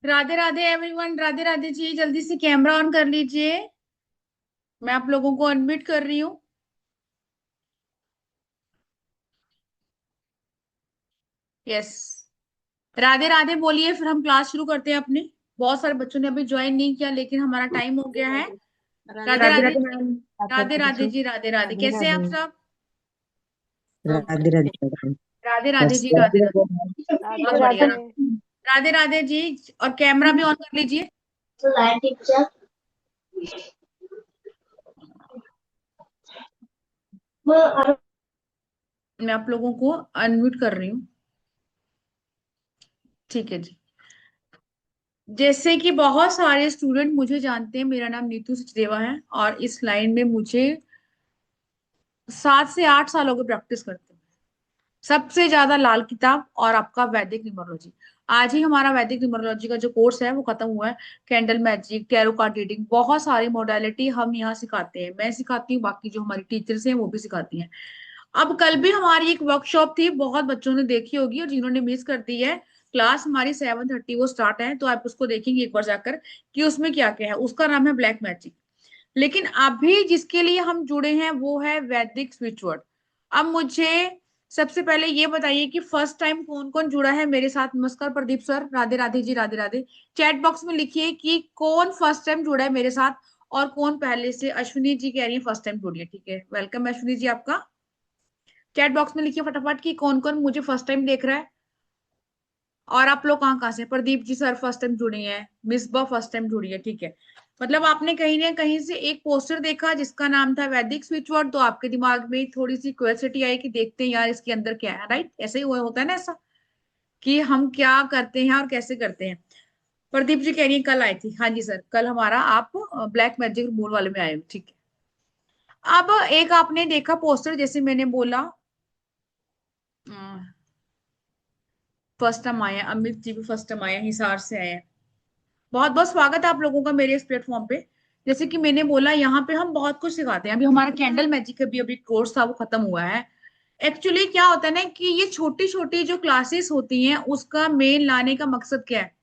Radhe Radhe everyone, Radhe Radhe ji. जल्दी से camera on कर लीजिए। मैं आप लोगों को अनम्यूट कर रही हूँ। यस। राधे राधे बोलिए, फिर हम क्लास शुरू करते हैं अपनी। बहुत सारे बच्चों ने अभी ज्वाइन नहीं किया, लेकिन हमारा टाइम हो गया है। राधे राधे राधे राधे जी। मैम। राधे राधे राधे जी, राधे राधे। कैसे हैं आप राधे। सब? राधे राधे मैम। राधे राधे बस जी, राधे राधे। राधे बहुत बढ़िया। राधे। राधे राधे जी। और कैमरा भी ऑन कर लीजिए। मैं आप लोगों को अनम्यूट कर रही हूँ। ठीक है जी। जैसे कि बहुत सारे स्टूडेंट मुझे जानते हैं, मेरा नाम नीतू सचदेवा है और इस लाइन में मुझे 7 से 8 सालों की प्रैक्टिस करते हैं। सबसे ज्यादा लाल किताब और आपका वैदिक न्यूमरोलॉजी। आज ही हमारा वैदिक न्यूमरोलॉजी का जो कोर्स है वो खत्म हुआ है। Candle magic, tarot card reading, बहुत सारी मोडालिटी हम यहाँ सिखाते हैं। मैं सिखाती हूँ, बाकी जो हमारी टीचर्स हैं वो भी सिखाती हैं। अब कल भी हमारी एक वर्कशॉप थी, बहुत बच्चों ने देखी होगी, और जिन्होंने मिस कर दी है, क्लास हमारी 7:30 वो स्टार्ट है, तो आप उसको देखेंगे एक बार जाकर कि उसमें क्या क्या है। उसका नाम है ब्लैक मैजिक। लेकिन अभी जिसके लिए हम जुड़े हैं वो है वैदिक स्विचवर्ड। अब मुझे सबसे पहले ये बताइए कि फर्स्ट टाइम कौन कौन जुड़ा है मेरे साथ। नमस्कार Pradeep sir, Radhe Radhe ji, Radhe Radhe. Chat box में लिखिए कि कौन फर्स्ट टाइम जुड़ा है मेरे साथ और कौन पहले से। अश्विनी जी कह रही है फर्स्ट टाइम जुड़ी है, ठीक है, वेलकम अश्विनी जी आपका। चैट बॉक्स में लिखिए फटाफट कि कौन कौन मुझे फर्स्ट टाइम देख रहा है। और आप लोग कहाँ कहाँ से। Pradeep ji sir first time जुड़ी हैं, मिसबा फर्स्ट टाइम जुड़ी है, ठीक है। मतलब आपने कहीं ना कहीं से एक पोस्टर देखा जिसका नाम था वैदिक स्विचवर्ड, तो आपके दिमाग में थोड़ी सी क्यूरियोसिटी आई कि देखते हैं यार इसके अंदर क्या है, राइट? ऐसे ही हुआ होता है ना ऐसा, कि हम क्या करते हैं और कैसे करते हैं। प्रदीप जी कह रही है कल आई थी। हाँ जी सर, कल हमारा आप ब्लैक मैजिक रिमूवल वाले में आए हो, ठीक है। अब एक आपने देखा पोस्टर, जैसे मैंने बोला फर्स्ट टाइम आए हैं। अमित जी भी फर्स्ट टाइम आए हैं, हिसार से आए हैं। बहुत बहुत स्वागत है आप लोगों का मेरे इस प्लेटफॉर्म पे। जैसे कि मैंने बोला, यहाँ पे हम बहुत कुछ सिखाते हैं। अभी हमारा कैंडल मैजिक का भी अभी कोर्स था, वो खत्म हुआ है। एक्चुअली क्या होता है ना कि ये छोटी छोटी जो क्लासेस होती हैं उसका मेन लाने का मकसद क्या है।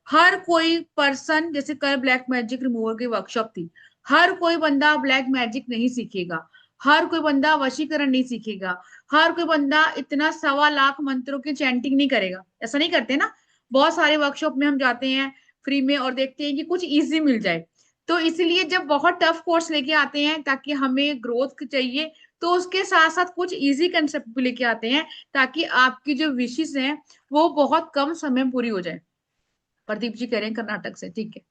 हर कोई पर्सन, जैसे कल ब्लैक मैजिक रिमूवर की वर्कशॉप थी, हर कोई बंदा ब्लैक मैजिक नहीं सीखेगा, हर कोई बंदा वशीकरण नहीं सीखेगा, हर कोई बंदा इतना 1.25 लाख मंत्रों की चैंटिंग नहीं करेगा। ऐसा नहीं करते ना। बहुत सारे वर्कशॉप में हम जाते हैं फ्री में और देखते हैं कि कुछ इजी मिल जाए। तो इसलिए जब बहुत टफ कोर्स लेके आते हैं ताकि हमें ग्रोथ चाहिए, तो उसके साथ साथ कुछ इजी कंसेप्ट भी लेके आते हैं, ताकि आपकी जो विशेष हैं वो बहुत कम समय में पूरी हो जाए। प्रदीप जी कह रहे हैं कर्नाटक से, ठीक है।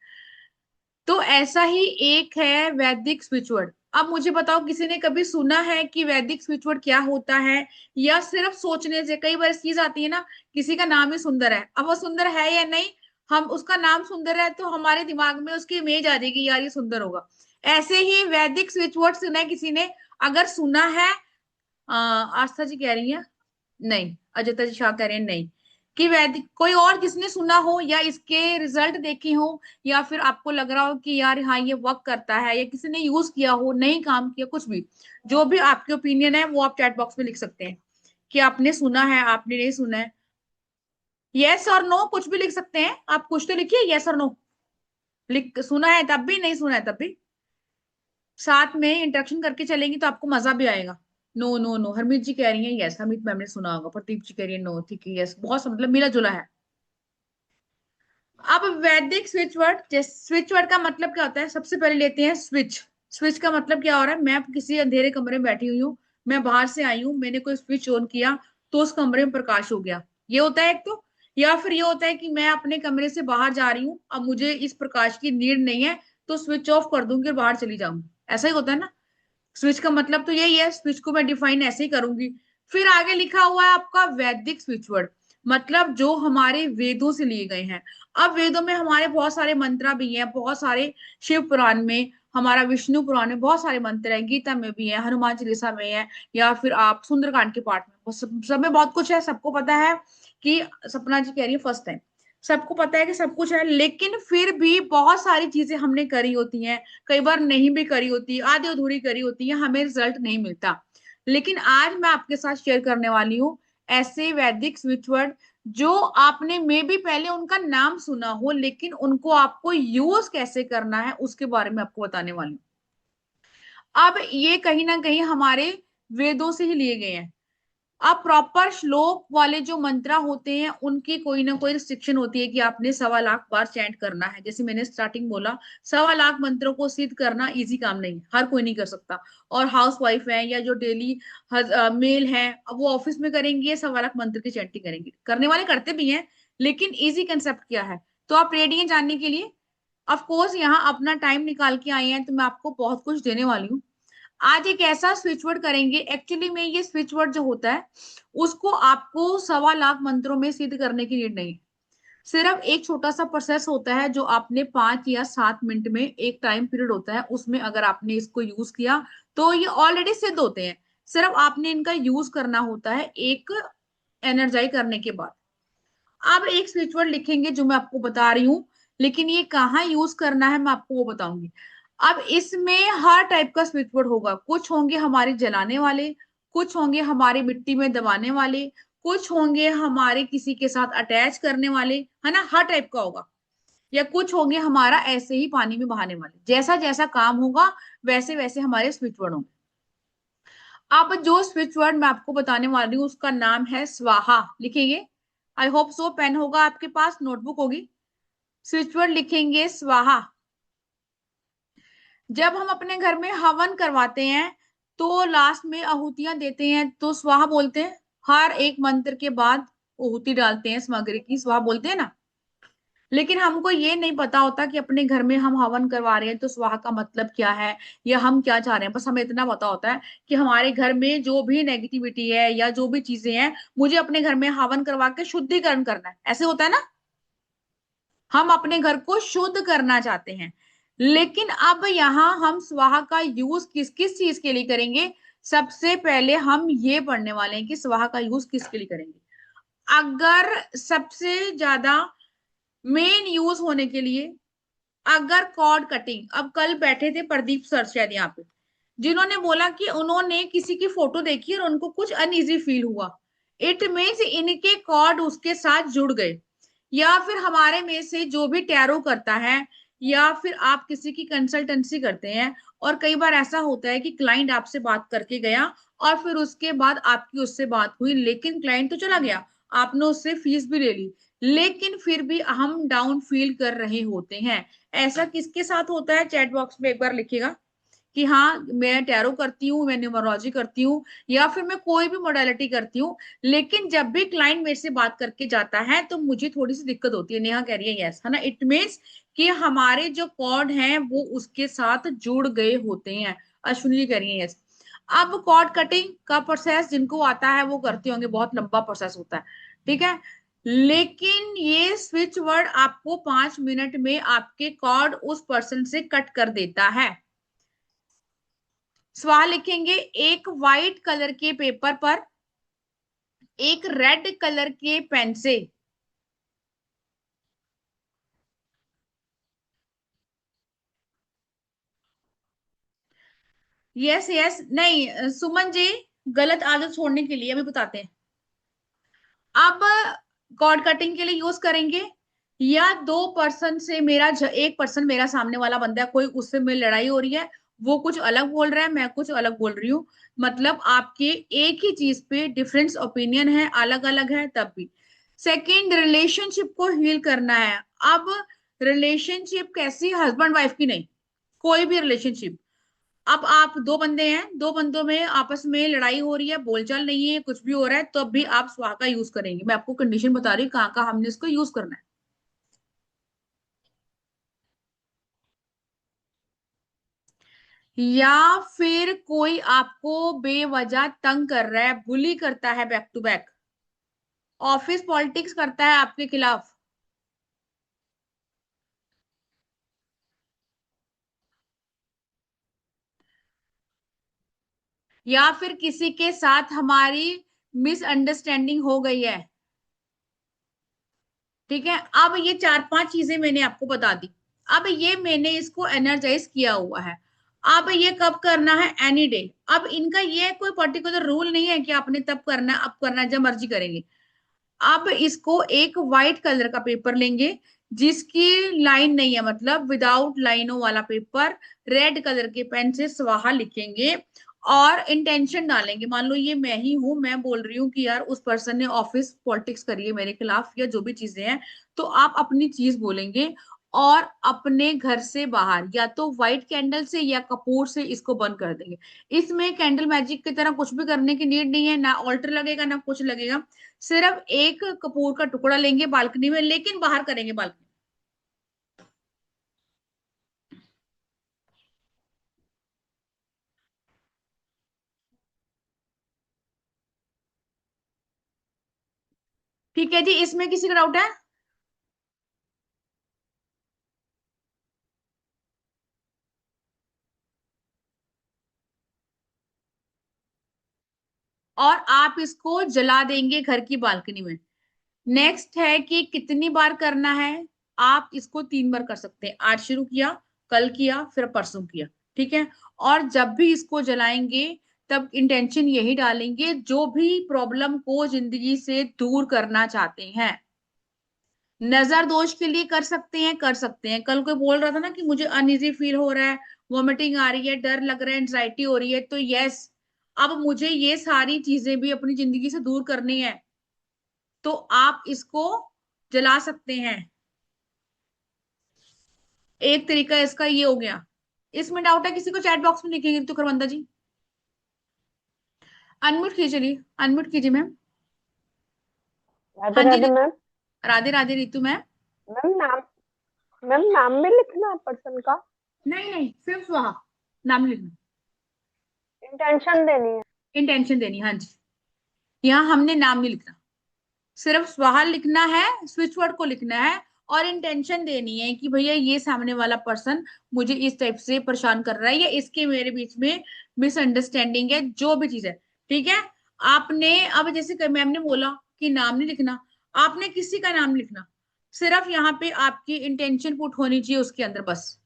तो ऐसा ही एक है वैदिक स्पिरिचुअल। अब मुझे बताओ, किसी ने कभी सुना है कि वैदिक स्पिरिचुअल क्या होता है, या सिर्फ सोचने से। कई बार चीज आती है ना, किसी का नाम ही सुंदर है, अब वो सुंदर है या नहीं, हम उसका नाम सुंदर है तो हमारे दिमाग में उसकी इमेज आ जाएगी, यार ये सुंदर होगा। ऐसे ही वैदिक स्पिरिचुअल सुना है किसी ने? अगर सुना है, आस्था जी कह रही है नहीं, अजयता जी शाह कह रहे हैं नहीं। कि वैदिक कोई और जिसने सुना हो या इसके रिजल्ट देखे हो, या फिर आपको लग रहा हो कि यार हाँ ये वर्क करता है, या किसी ने यूज किया हो, नहीं काम किया, कुछ भी, जो भी आपके ओपिनियन है वो आप चैट बॉक्स में लिख सकते हैं कि आपने सुना है, आपने नहीं सुना है। यस और नो कुछ भी लिख सकते हैं आप, कुछ तो लिखिए यस और नो। लिख सुना है तब भी, नहीं सुना है तब भी, साथ में इंटरेक्शन करके चलेंगी तो आपको मजा भी आएगा। नो नो नो, हरमीत जी कह रही है यस, हरमीत मैम ने सुना होगा। प्रदीप जी कह रही है नो, ठीक है, यस, बहुत मतलब मिला जुला है। अब वैदिक स्विच वर्ड, स्विच वर्ड का मतलब क्या होता है, सबसे पहले लेते हैं स्विच। स्विच का मतलब क्या हो रहा है, मैं किसी अंधेरे कमरे में बैठी हुई हूँ, मैं बाहर से आई हूँ, मैंने कोई स्विच ऑन किया तो उस कमरे में प्रकाश हो गया, ये होता है एक तो। या फिर ये होता है कि मैं अपने कमरे से बाहर जा रही हूँ, अब मुझे इस प्रकाश की नीड नहीं है, तो स्विच ऑफ कर दूंगी और बाहर चली जाऊंगी। ऐसा ही होता है ना। स्विच का मतलब तो यही है, स्विच को मैं डिफाइन ऐसे ही करूंगी। फिर आगे लिखा हुआ है आपका वैदिक स्विच वर्ड, मतलब जो हमारे वेदों से लिए गए हैं। अब वेदों में हमारे बहुत सारे मंत्र भी हैं, बहुत सारे शिव पुराण में, हमारा विष्णु पुराण में बहुत सारे मंत्र हैं, गीता में भी है, हनुमान चालीसा में है, या फिर आप सुंदरकांड के पाठ में, सब में बहुत कुछ है। सबको पता है कि, सपना जी कह रही है फर्स्ट टाइम, सबको पता है कि सब कुछ है, लेकिन फिर भी बहुत सारी चीजें हमने करी होती हैं, कई बार नहीं भी करी होती, आधी अधूरी करी होती है, हमें रिजल्ट नहीं मिलता। लेकिन आज मैं आपके साथ शेयर करने वाली हूँ ऐसे वैदिक स्विच वर्ड जो आपने मे भी पहले उनका नाम सुना हो, लेकिन उनको आपको यूज कैसे करना है उसके बारे में आपको बताने वाली हूँ। अब ये कहीं ना कहीं हमारे वेदों से ही लिए गए हैं। अब प्रॉपर श्लोक वाले जो मंत्रा होते हैं उनकी कोई ना कोई रिस्ट्रिक्शन होती है कि आपने 1.25 बार चैंट करना है। जैसे मैंने स्टार्टिंग बोला, 1.25 मंत्रों को सिद्ध करना इजी काम नहीं है, हर कोई नहीं कर सकता। और हाउस वाइफ है या जो डेली मेल है, अब वो ऑफिस में करेंगे या 1.25 मंत्र की चैंटिंग करेंगे, करने वाले करते भी हैं, लेकिन इजी कंसेप्ट क्या है। तो आप रेडी हैं जानने के लिए? ऑफ कोर्स यहाँ अपना टाइम निकाल के आए हैं तो मैं आपको बहुत कुछ देने वाली हूँ। आज एक ऐसा स्विच वर्ड करेंगे, एक्चुअली में ये स्विच वर्ड जो होता है उसको आपको 1.25 मंत्रों में सिद्ध करने की नीड नहीं है। सिर्फ एक छोटा सा प्रोसेस होता है जो आपने 5 या 7 मिनट में, एक टाइम पीरियड होता है उसमें अगर आपने इसको यूज किया तो ये ऑलरेडी सिद्ध होते हैं। सिर्फ आपने इनका यूज करना होता है एक एनर्जाई करने के बाद। अब एक स्विच वर्ड लिखेंगे जो मैं आपको बता रही हूँ, लेकिन ये कहाँ यूज करना है मैं आपको वो बताऊंगी। अब इसमें हर टाइप का स्विच वर्ड होगा, कुछ होंगे हमारे जलाने वाले, कुछ होंगे हमारे मिट्टी में दबाने वाले, कुछ होंगे हमारे किसी के साथ अटैच करने वाले, है ना, हर टाइप का होगा। या कुछ होंगे हमारा ऐसे ही पानी में बहाने वाले, जैसा जैसा काम होगा वैसे वैसे हमारे स्विच वर्ड होंगे। अब जो स्विच वर्ड मैं आपको बताने वाली हूँ उसका नाम है स्वाहा। लिखेंगे, आई होप सो पेन होगा आपके पास, नोटबुक होगी। स्विच वर्ड लिखेंगे स्वाहा। जब हम अपने घर में हवन करवाते हैं तो लास्ट में आहुतियां देते हैं तो स्वाहा बोलते हैं। हर एक मंत्र के बाद आहुति डालते हैं, सामग्री की स्वाहा बोलते हैं ना। लेकिन हमको ये नहीं पता होता कि अपने घर में हम हवन करवा रहे हैं तो स्वाहा का मतलब क्या है या हम क्या चाह रहे हैं। बस हमें इतना पता होता है कि हमारे घर में जो भी नेगेटिविटी है या जो भी चीजें हैं, मुझे अपने घर में हवन करवा के शुद्धिकरण करना है, ऐसे होता है ना। हम अपने घर को शुद्ध करना चाहते हैं। लेकिन अब यहाँ हम स्वाहा का यूज किस किस चीज के लिए करेंगे। सबसे पहले हम ये पढ़ने वाले हैं कि स्वाहा का यूज किसके लिए करेंगे। अगर सबसे ज्यादा मेन यूज होने के लिए, अगर कॉर्ड कटिंग, अब कल बैठे थे प्रदीप सर शायद यहाँ पे, जिन्होंने बोला कि उन्होंने किसी की फोटो देखी और उनको कुछ अनइजी फील हुआ, इट मीन्स इनके कॉर्ड उसके साथ जुड़ गए। या फिर हमारे में से जो भी टैरो करता है या फिर आप किसी की कंसल्टेंसी करते हैं, और कई बार ऐसा होता है कि क्लाइंट आपसे बात करके गया और फिर उसके बाद आपकी उससे बात हुई, लेकिन क्लाइंट तो चला गया, आपने उससे फीस भी ले ली, लेकिन फिर भी हम डाउन फील कर रहे होते हैं। ऐसा किसके साथ होता है, चैट बॉक्स में एक बार लिखिएगा कि हाँ मैं टैरो करती हूँ, मैं न्यूमरोलॉजी करती हूँ, या फिर मैं कोई भी मोडालिटी करती हूँ, लेकिन जब भी क्लाइंट मेरे से बात करके जाता है तो मुझे थोड़ी सी दिक्कत होती है। नेहा कह रही है यस, है ना, इट मीन्स कि हमारे जो कॉर्ड हैं वो उसके साथ जुड़ गए होते हैं। अश्विनी जी कह रही है यस। अब कॉर्ड कटिंग का प्रोसेस जिनको आता है वो करते होंगे, बहुत लंबा प्रोसेस होता है, ठीक है। लेकिन ये स्विच वर्ड आपको 5 मिनट में आपके कॉर्ड उस पर्सन से कट कर देता है। सवाल लिखेंगे, एक वाइट कलर के पेपर पर एक रेड कलर के पेन से। यस यस, नहीं सुमन जी, गलत आदत छोड़ने के लिए अभी बताते हैं। अब कॉर्ड कटिंग के लिए यूज करेंगे, या दो पर्सन से एक पर्सन मेरा सामने वाला बंदा है, कोई उससे मेरी लड़ाई हो रही है, वो कुछ अलग बोल रहा है, मैं कुछ अलग बोल रही हूँ, मतलब आपके एक ही चीज पे डिफरेंस ओपिनियन है, अलग अलग है, तब भी। सेकेंड, रिलेशनशिप को हील करना है। अब रिलेशनशिप कैसी, हस्बैंड वाइफ की नहीं, कोई भी रिलेशनशिप। अब आप दो बंदे हैं, दो बंदों में आपस में लड़ाई हो रही है, बोलचाल नहीं है, कुछ भी हो रहा है, तो अब भी आप स्वाहा का यूज करेंगे। मैं आपको कंडीशन बता रही हूँ कहाँ कहाँ हमने इसको यूज करना है। या फिर कोई आपको बेवजह तंग कर रहा है, बुली करता है back to back, office politics करता है आपके खिलाफ, या फिर किसी के साथ हमारी मिसअंडरस्टैंडिंग हो गई है, ठीक है। अब ये 4 5 चीजें मैंने आपको बता दी। अब ये मैंने इसको एनर्जाइज किया हुआ है। अब ये कब करना है, एनी डे। अब इनका ये कोई पर्टिकुलर रूल नहीं है कि आपने तब करना है, अब करना है, जब मर्जी करेंगे। अब इसको एक व्हाइट कलर का पेपर लेंगे जिसकी लाइन नहीं है, मतलब विदाउट लाइनों वाला पेपर, रेड कलर के पेन से स्वाहा लिखेंगे और इंटेंशन डालेंगे। मान लो ये मैं ही हूं, मैं बोल रही हूँ कि यार उस पर्सन ने ऑफिस पॉलिटिक्स करी है मेरे खिलाफ या जो भी चीजें हैं, तो आप अपनी चीज बोलेंगे और अपने घर से बाहर या तो व्हाइट कैंडल से या कपूर से इसको बंद कर देंगे। इसमें कैंडल मैजिक की तरह कुछ भी करने की नीड नहीं है, ना ऑल्टर लगेगा ना कुछ लगेगा। सिर्फ एक कपूर का टुकड़ा लेंगे बालकनी में, लेकिन बाहर करेंगे बालकनी। ठीक है जी, इसमें किसी का डाउट है? और आप इसको जला देंगे घर की बालकनी में। नेक्स्ट है कि कितनी बार करना है। आप इसको 3 बार कर सकते हैं, आज शुरू किया, कल किया, फिर परसों किया। ठीक है। और जब भी इसको जलाएंगे तब इंटेंशन यही डालेंगे, जो भी प्रॉब्लम को जिंदगी से दूर करना चाहते हैं। नजर दोष के लिए कर सकते हैं, कर सकते हैं। कल कोई बोल रहा था ना कि मुझे अनइजी फील हो रहा है, वॉमिटिंग आ रही है, डर लग रहा है, एंजाइटी हो रही है, तो यस, अब मुझे ये सारी चीजें भी अपनी जिंदगी से दूर करनी है, तो आप इसको जला सकते हैं। एक तरीका इसका ये हो गया। इसमें डाउट है किसी को, चैट बॉक्स में लिखेंगे तो खरवंदा जी। अनम्यूट कीजिए, चलिए अनम्यूट कीजिए मैम। राधे हाँ जी Radhe ma'am. Radhe Radhe Ritu ma'am. Ma'am नाम में लिखना है पर्सन का? नहीं नहीं, सिर्फ वहा नाम लिखना, इंटेंशन देनी है? इंटेंशन देनी, हाँ जी। यहाँ हमने नाम नहीं लिखना, सिर्फ स्वाहा लिखना है, स्विच वर्ड को लिखना है और इंटेंशन देनी है कि भैया ये सामने वाला पर्सन मुझे इस टाइप से परेशान कर रहा है या इसके मेरे बीच में मिसअंडरस्टैंडिंग है, जो भी चीज है। ठीक है। आपने अब जैसे मैम ने बोला कि नाम नहीं लिखना, आपने किसी का नाम लिखना, सिर्फ यहाँ पे आपकी इंटेंशन पुट होनी चाहिए उसके अंदर बस।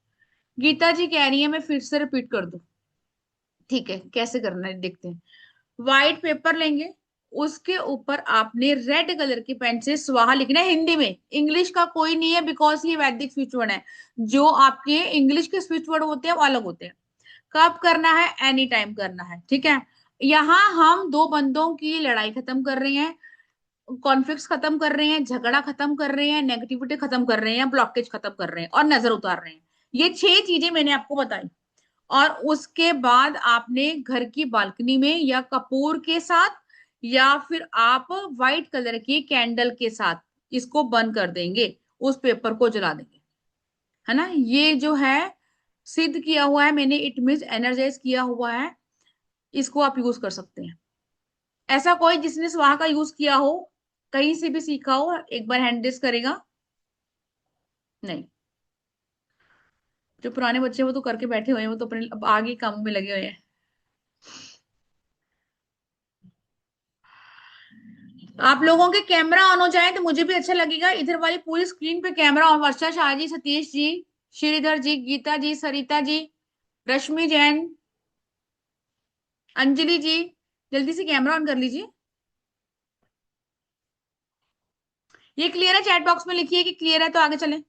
गीता जी कह रही है, मैं फिर से रिपीट कर दूं। ठीक है, कैसे करना है देखते हैं। व्हाइट पेपर लेंगे, उसके ऊपर आपने रेड कलर की पेन से स्वाहा लिखना है हिंदी में, इंग्लिश का कोई नहीं है, बिकॉज ये वैदिक स्विच वर्ड है। जो आपके इंग्लिश के स्विच वर्ड होते हैं वो अलग होते हैं। कब करना है? एनी टाइम करना है। ठीक है। यहाँ हम दो बंदों की लड़ाई खत्म कर रहे हैं, कॉन्फ्लिक्ट खत्म कर रहे हैं, झगड़ा खत्म कर रहे हैं, नेगेटिविटी खत्म कर रहे हैं, ब्लॉकेज खत्म कर रहे हैं और नजर उतार रहे हैं। ये 6 चीजें मैंने आपको बताई। और उसके बाद आपने घर की बालकनी में या कपूर के साथ या फिर आप व्हाइट कलर की कैंडल के साथ इसको बंद कर देंगे, उस पेपर को जला देंगे। है ना, ये जो है सिद्ध किया हुआ है मैंने, इट मीन्स एनर्जाइज किया हुआ है। इसको आप यूज कर सकते हैं। ऐसा कोई जिसने स्वाहा का यूज किया हो, कहीं से भी सीखा हो, एक बार हैंड रेस करेगा? नहीं। जो पुराने बच्चे हैं वो तो करके बैठे हुए हैं, वो तो अपने अब आगे कामों में लगे हुए हैं। आप लोगों के कैमरा ऑन हो जाए तो मुझे भी अच्छा लगेगा। इधर वाली पूरी स्क्रीन पे कैमरा ऑन। वर्षा शाह जी, सतीश जी, श्रीधर जी, गीता जी, सरिता जी, रश्मि जैन, अंजलि जी, जल्दी से कैमरा ऑन कर लीजिए। ये क्लियर है? चैट बॉक्स में लिखिए कि क्लियर है तो आगे चलें।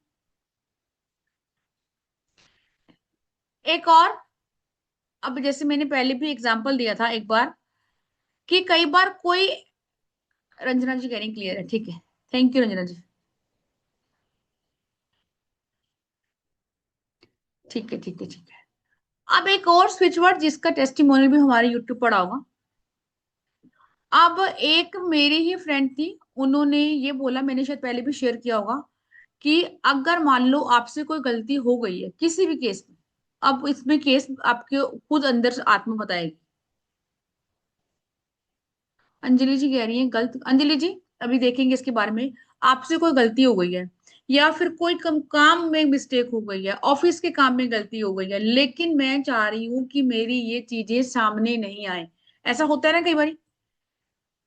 एक और, अब जैसे मैंने पहले भी एग्जांपल दिया था एक बार, कि कई बार कोई, रंजना जी कह रही क्लियर है, ठीक है, थैंक यू रंजना जी। ठीक है ठीक है ठीक है। अब एक और स्विच वर्ड जिसका टेस्टिमोनियल भी हमारे यूट्यूब पर होगा। अब एक मेरी ही फ्रेंड थी, उन्होंने ये बोला, मैंने शायद पहले भी शेयर किया होगा, कि अगर मान लो आपसे कोई गलती हो गई है किसी भी केस में, अब इसमें केस आपके खुद अंदर से आत्मा बताएगी। अंजलि जी कह रही है गलत, अंजलि जी अभी देखेंगे इसके बारे में। आपसे कोई गलती हो गई है या फिर कोई काम में मिस्टेक हो गई है, ऑफिस के काम में गलती हो गई है, लेकिन मैं चाह रही हूँ कि मेरी ये चीजें सामने नहीं आए। ऐसा होता है ना कई बार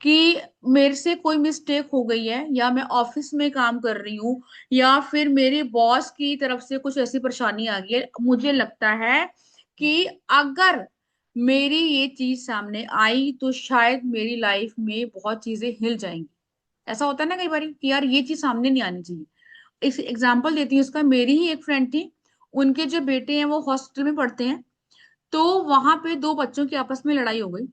कि मेरे से कोई मिस्टेक हो गई है, या मैं ऑफिस में काम कर रही हूँ, या फिर मेरे बॉस की तरफ से कुछ ऐसी परेशानी आ गई है, मुझे लगता है कि अगर मेरी ये चीज सामने आई तो शायद मेरी लाइफ में बहुत चीजें हिल जाएंगी। ऐसा होता है ना कई बार कि यार ये चीज सामने नहीं आनी चाहिए। इस एग्जाम्पल देती हूँ इसका, मेरी ही एक फ्रेंड थी, उनके जो बेटे हैं वो हॉस्टल में पढ़ते हैं, तो वहां पे दो बच्चों की आपस में लड़ाई हो गई।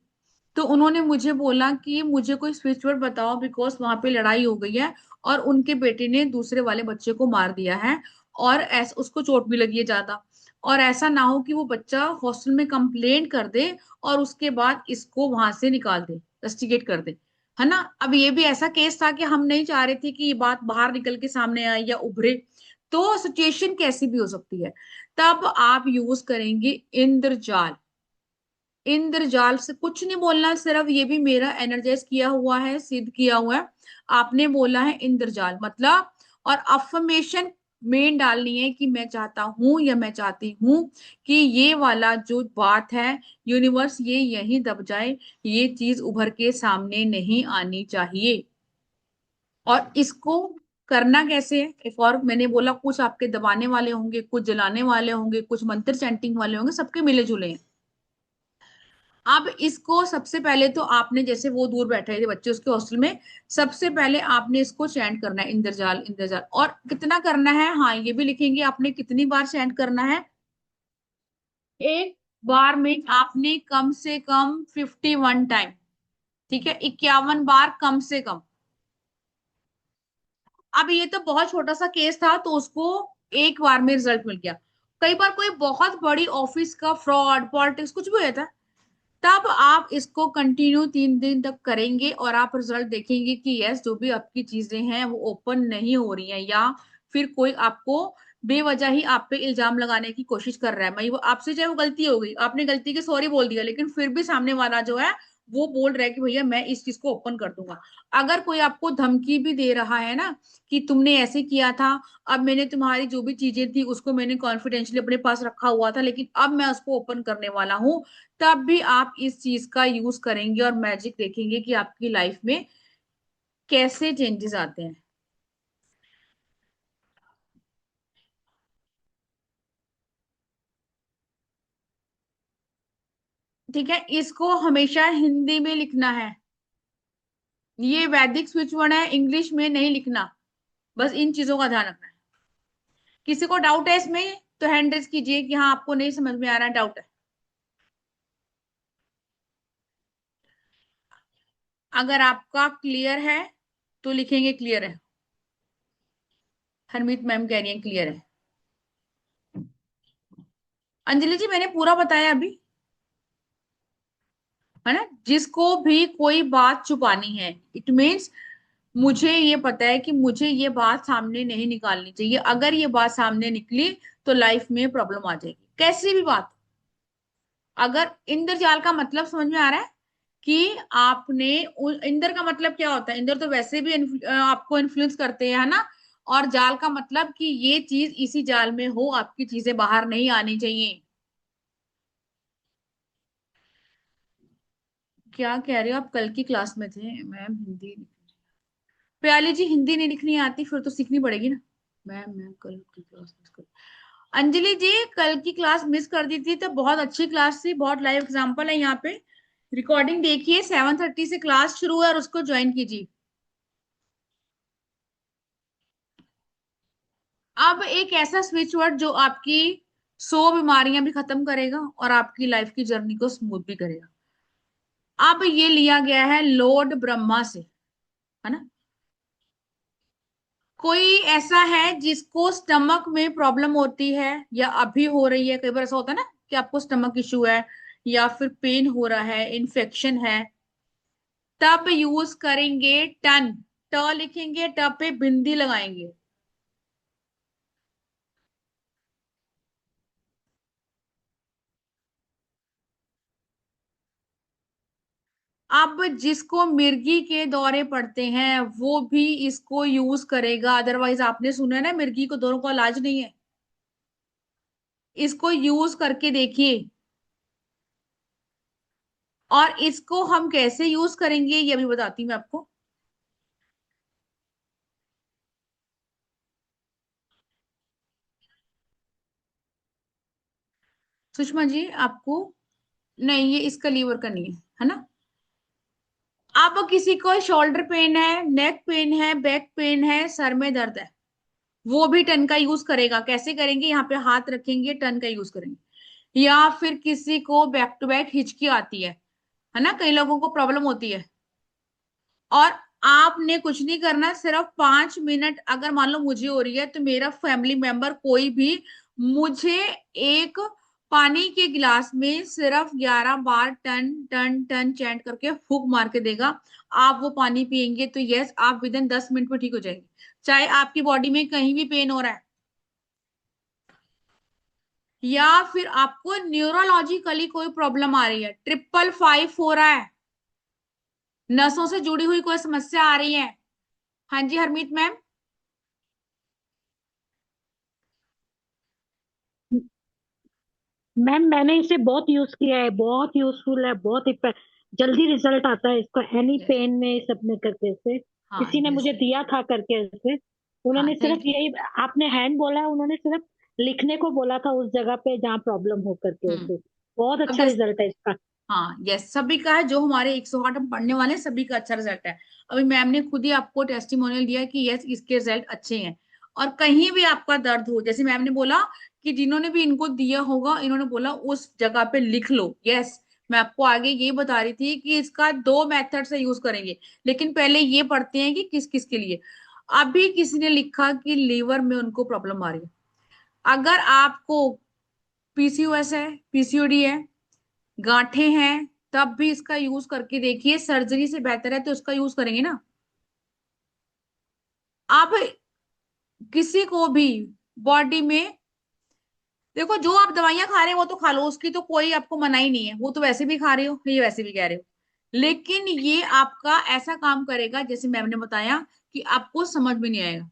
तो उन्होंने मुझे बोला कि मुझे कोई स्विच वर्ड बताओ बिकॉज वहां पे लड़ाई हो गई है और उनके बेटे ने दूसरे वाले बच्चे को मार दिया है, और ऐसा उसको चोट भी लगी है ज्यादा, और ऐसा ना हो कि वो बच्चा हॉस्टल में कंप्लेंट कर दे और उसके बाद इसको वहां से निकाल दे, रस्टिकेट कर दे, है ना। अब ये भी ऐसा केस था कि हम नहीं चाह रहे थे कि ये बात बाहर निकल के सामने आए या उभरे, तो सिचुएशन कैसी भी हो सकती है। तब आप यूज करेंगे इंद्रजाल। इंद्रजाल से कुछ नहीं बोलना, सिर्फ ये भी मेरा एनर्जाइज किया हुआ है, सिद्ध किया हुआ है। आपने बोला है इंद्रजाल मतलब, और अफर्मेशन मेन डालनी है कि मैं चाहता हूं या मैं चाहती हूं कि ये वाला जो बात है, यूनिवर्स ये यहीं दब जाए, ये चीज उभर के सामने नहीं आनी चाहिए। और इसको करना कैसे है, एक और मैंने बोला, कुछ आपके दबाने वाले होंगे, कुछ जलाने वाले होंगे, कुछ मंत्र चैंटिंग वाले होंगे, सबके मिले जुले हैं। अब इसको सबसे पहले तो आपने, जैसे वो दूर बैठे थे बच्चे उसके हॉस्टल में, सबसे पहले आपने इसको चैंट करना है, इंद्रजाल इंद्रजाल। और कितना करना है, हाँ ये भी लिखेंगे आपने कितनी बार चैंट करना है। एक बार में आपने कम से कम 51 टाइम, ठीक है, 51 बार कम से कम। अब ये तो बहुत छोटा सा केस था तो उसको एक बार में रिजल्ट मिल गया। कई बार कोई बहुत बड़ी ऑफिस का फ्रॉड पॉलिटिक्स कुछ भी होता है, तब आप इसको कंटिन्यू 3 दिन तक करेंगे और आप रिजल्ट देखेंगे कि यस जो भी आपकी चीजें हैं वो ओपन नहीं हो रही हैं, या फिर कोई आपको बेवजह ही आप पे इल्जाम लगाने की कोशिश कर रहा है। भाई वो आपसे, चाहे वो गलती हो गई, आपने गलती की सॉरी बोल दिया, लेकिन फिर भी सामने वाला जो है वो बोल रहा है कि भैया मैं इस चीज को ओपन कर दूंगा। अगर कोई आपको धमकी भी दे रहा है ना कि तुमने ऐसे किया था, अब मैंने तुम्हारी जो भी चीजें थी उसको मैंने कॉन्फिडेंशियली अपने पास रखा हुआ था लेकिन अब मैं उसको ओपन करने वाला हूं, तब भी आप इस चीज का यूज करेंगे और मैजिक देखेंगे कि आपकी लाइफ में कैसे चेंजेस आते हैं। ठीक है, इसको हमेशा हिंदी में लिखना है, ये वैदिक स्विच वर्ड है, इंग्लिश में नहीं लिखना। बस इन चीजों का ध्यान रखना है। किसी को डाउट है इसमें तो हैंड रेज कीजिए कि हाँ आपको नहीं समझ में आ रहा है, डाउट है। अगर आपका क्लियर है तो लिखेंगे क्लियर है। हरमीत मैम कह रही है क्लियर है। अंजलि जी मैंने पूरा बताया अभी, है ना। जिसको भी कोई बात छुपानी है, इट मीन्स मुझे ये पता है कि मुझे ये बात सामने नहीं निकालनी चाहिए, अगर ये बात सामने निकली तो लाइफ में प्रॉब्लम आ जाएगी, कैसी भी बात। अगर इंद्रजाल का मतलब समझ में आ रहा है कि आपने इंद्र का मतलब क्या होता है, इंद्र तो वैसे भी आपको इन्फ्लुएंस करते हैं, है ना। और जाल का मतलब कि ये चीज इसी जाल में हो, आपकी चीजें बाहर नहीं आनी चाहिए। क्या कह रहे हो आप, कल की क्लास में थे मैम हिंदी। प्याली जी हिंदी नहीं लिखनी आती फिर तो सीखनी पड़ेगी ना। मैं कल की क्लास मिस कर, अंजलि जी कल की क्लास मिस कर दी थी, तो बहुत अच्छी क्लास थी, बहुत लाइव एग्जांपल है यहाँ पे। रिकॉर्डिंग देखिए, 7:30 से क्लास शुरू है और उसको ज्वाइन कीजिए। अब एक ऐसा स्विच वर्ड जो आपकी 100 बीमारियां भी खत्म करेगा और आपकी लाइफ की जर्नी को स्मूथ भी करेगा। अब ये लिया गया है लॉर्ड ब्रह्मा से, है ना। कोई ऐसा है जिसको स्टमक में प्रॉब्लम होती है या अभी हो रही है, कई बार ऐसा होता है ना कि आपको स्टमक इशू है या फिर पेन हो रहा है, इन्फेक्शन है, तब यूज करेंगे टन। ट लिखेंगे, ट पे बिंदी लगाएंगे। अब जिसको मिर्गी के दौरे पड़ते हैं वो भी इसको यूज करेगा, अदरवाइज आपने सुना है ना मिर्गी को दौरों का इलाज नहीं है। इसको यूज करके देखिए। और इसको हम कैसे यूज करेंगे ये भी बताती हूँ मैं आपको। सुषमा जी आपको, नहीं ये इसका लीवर का नहीं है, है ना। अब किसी को शोल्डर पेन है, नेक पेन है, बैक पेन है, सर में दर्द है, वो भी टन का यूज करेगा। कैसे करेंगे? यहाँ पे हाथ रखेंगे, टन का यूज करेंगे। या फिर किसी को बैक टू बैक हिचकी आती है ना, कई लोगों को प्रॉब्लम होती है, और आपने कुछ नहीं करना, सिर्फ 5 मिनट, अगर मान लो मुझे हो रही है तो मेरा फैमिली मेंबर कोई भी मुझे एक पानी के गिलास में सिर्फ 11 बार टन टन टन चैंट करके फूंक मार के देगा, आप वो पानी पियेंगे तो यस, आप विद इन 10 मिनट में ठीक हो जाएंगे। चाहे आपकी बॉडी में कहीं भी पेन हो रहा है, या फिर आपको न्यूरोलॉजिकली कोई प्रॉब्लम आ रही है, 555 हो रहा है, नसों से जुड़ी हुई कोई समस्या आ रही है। हाँ जी हरमीत मैम। मैम मैंने इसे बहुत यूज किया है, बहुत यूजफुल है, बहुत जल्दी रिजल्ट आता है इसका, एनी यस। पेन में सब में करके से। हाँ किसी ने यस। मुझे दिया था करके से, हाँ उन्होंने सिर्फ थैंक यू। यही, आपने हैंड बोला है, उन्होंने सिर्फ लिखने को बोला था उस जगह पे जहाँ प्रॉब्लम हो करके हम्म। से। बहुत अब अच्छा जैसे, रिजल्ट है इसका। हाँ यस, सभी का है, जो हमारे 108 हम पढ़ने वाले हैं सभी का अच्छा रिजल्ट है। अभी मैम ने खुद ही आपको टेस्टिमोनियल दिया है कि यस इसके रिजल्ट अच्छे हैं। और कहीं भी आपका दर्द हो, जैसे मैम ने बोला कि जिन्होंने भी इनको दिया होगा, इन्होंने बोला उस जगह पे लिख लो। यस, मैं आपको आगे ये बता रही थी कि इसका 2 मेथड से यूज करेंगे, लेकिन पहले ये पढ़ते हैं कि किस किस के लिए। अभी किसी ने लिखा कि लीवर में उनको प्रॉब्लम आ रही है। अगर आपको पीसीओएस है, पीसीओडी है, गांठें हैं, तब भी इसका यूज करके देखिए, सर्जरी से बेहतर है तो इसका यूज करेंगे ना। आप किसी को भी बॉडी में, देखो जो आप दवाइयां खा रहे हो वो तो खा लो, उसकी तो कोई आपको मना ही नहीं है, वो तो वैसे भी खा रहे हो, ये वैसे भी कह रहे हो। लेकिन ये आपका ऐसा काम करेगा, जैसे मैम ने बताया, कि आपको समझ में नहीं आएगा।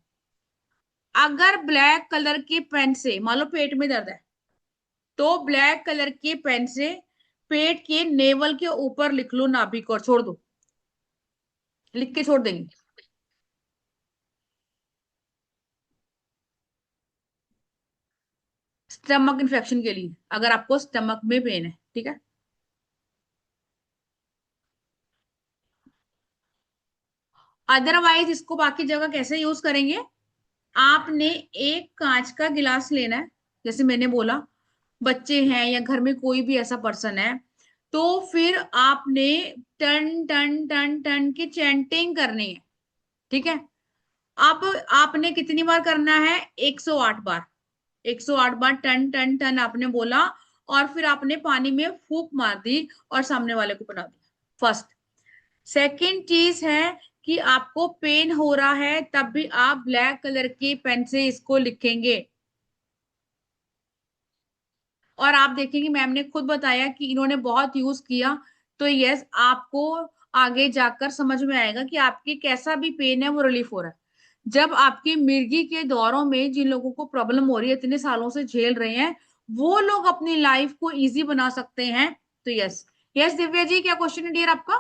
अगर ब्लैक कलर के पेन से, मान लो पेट में दर्द है, तो ब्लैक कलर के पेन से पेट के नेवल के ऊपर लिख लो नाभिक और छोड़ दो, लिख के छोड़ देंगे। स्टमक इन्फेक्शन के लिए, अगर आपको स्टमक में पेन है, ठीक है। अदरवाइज इसको बाकी जगह कैसे यूज करेंगे? आपने एक कांच का गिलास लेना है, जैसे मैंने बोला, बच्चे हैं या घर में कोई भी ऐसा पर्सन है, तो फिर आपने टन टन टन टन की चैंटिंग करनी है, ठीक है। अब आपने कितनी बार करना है? 108 बार। 108 बार टन टन टन आपने बोला, और फिर आपने पानी में फूंक मार दी और सामने वाले को बना दिया। फर्स्ट। सेकंड चीज है कि आपको पेन हो रहा है तब भी आप ब्लैक कलर की पेन से इसको लिखेंगे, और आप देखेंगे मैम ने खुद बताया कि इन्होंने बहुत यूज किया, तो यस आपको आगे जाकर समझ में आएगा कि आपके कैसा भी पेन है वो रिलीफ हो रहा है। जब आपकी मिर्गी के दौरों में जिन लोगों को प्रॉब्लम हो रही है, इतने सालों से झेल रहे हैं, वो लोग अपनी लाइफ को इजी बना सकते हैं। तो यस। यस दिव्या जी, क्या क्वेश्चन है डियर आपका?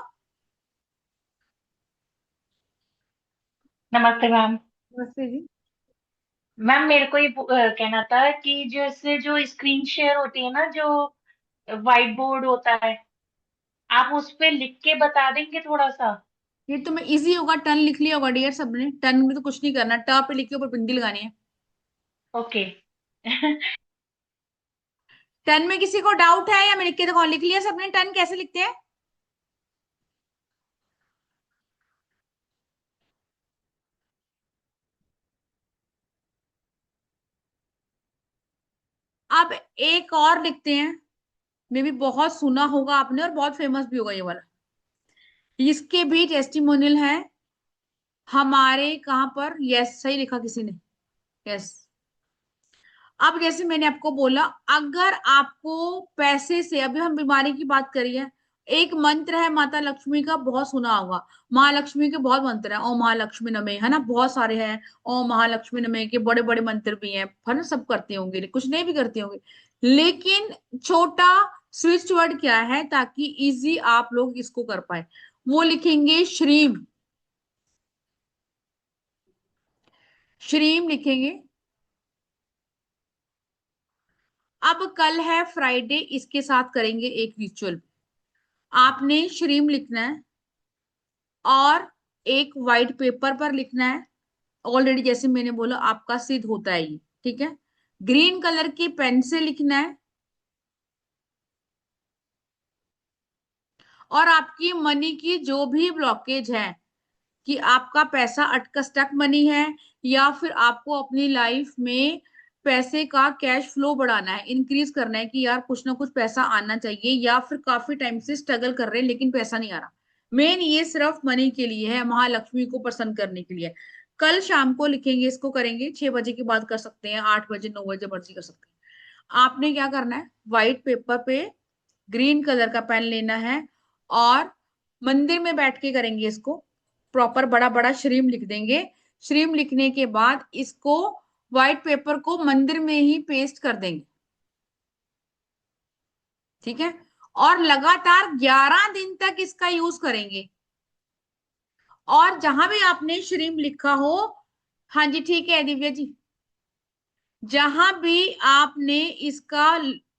नमस्ते मैम। नमस्ते जी। मैम मेरे को ये कहना था कि जैसे जो स्क्रीन शेयर होती है ना, जो व्हाइट बोर्ड होता है, आप उस पे लिख के बता देंगे थोड़ा सा। ये तुम्हें इजी होगा, टन लिख लिया होगा डियर सबने, टन में तो कुछ नहीं करना, ट पे लिख के ऊपर बिंदी लगानी है। ओके। टन में किसी को डाउट है, या मैं लिख के दिखाऊं? लिख लिया सबने टन कैसे लिखते हैं? अब एक और लिखते हैं, मे भी बहुत सुना होगा आपने और बहुत फेमस भी होगा ये वाला, इसके भी टेस्टिमोनियल है हमारे, कहां पर, यस सही लिखा किसी ने, यस। अब जैसे मैंने आपको बोला, अगर आपको पैसे से, अभी हम बीमारी की बात करिए, एक मंत्र है माता लक्ष्मी का, बहुत सुना होगा, महालक्ष्मी के बहुत मंत्र है, ओम महालक्ष्मी नमः, है ना, बहुत सारे हैं। ओम महालक्ष्मी नमः के बड़े बड़े मंत्र भी हैं, है ना, सब करते होंगे, कुछ नहीं भी करते होंगे, लेकिन छोटा स्विच वर्ड क्या है ताकि इजी आप लोग इसको कर पाए? वो लिखेंगे श्रीम, श्रीम लिखेंगे। अब कल है फ्राइडे, इसके साथ करेंगे एक रिचुअल। आपने श्रीम लिखना है, और एक वाइट पेपर पर लिखना है। ऑलरेडी जैसे मैंने बोला आपका सिद्ध होता है ये, ठीक है। ग्रीन कलर की पेन से लिखना है। और आपकी मनी की जो भी ब्लॉकेज है, कि आपका पैसा अटका स्टक मनी है, या फिर आपको अपनी लाइफ में पैसे का कैश फ्लो बढ़ाना है, इंक्रीज करना है, कि यार कुछ ना कुछ पैसा आना चाहिए, या फिर काफी टाइम से स्ट्रगल कर रहे हैं लेकिन पैसा नहीं आ रहा। मेन ये सिर्फ मनी के लिए है, महालक्ष्मी को प्रसन्न करने के लिए। कल शाम को लिखेंगे, इसको करेंगे 6 बजे के बाद कर सकते हैं, 8 बजे 9 बजे मर्जी कर सकते हैं। आपने क्या करना है, व्हाइट पेपर पे ग्रीन कलर का पेन लेना है, और मंदिर में बैठ के करेंगे इसको। प्रॉपर बड़ा बड़ा श्रीम लिख देंगे। श्रीम लिखने के बाद इसको व्हाइट पेपर को मंदिर में ही पेस्ट कर देंगे, ठीक है। और लगातार 11 दिन तक इसका यूज करेंगे। और जहां भी आपने श्रीम लिखा हो, हाँ जी ठीक है दिव्या जी, जहां भी आपने इसका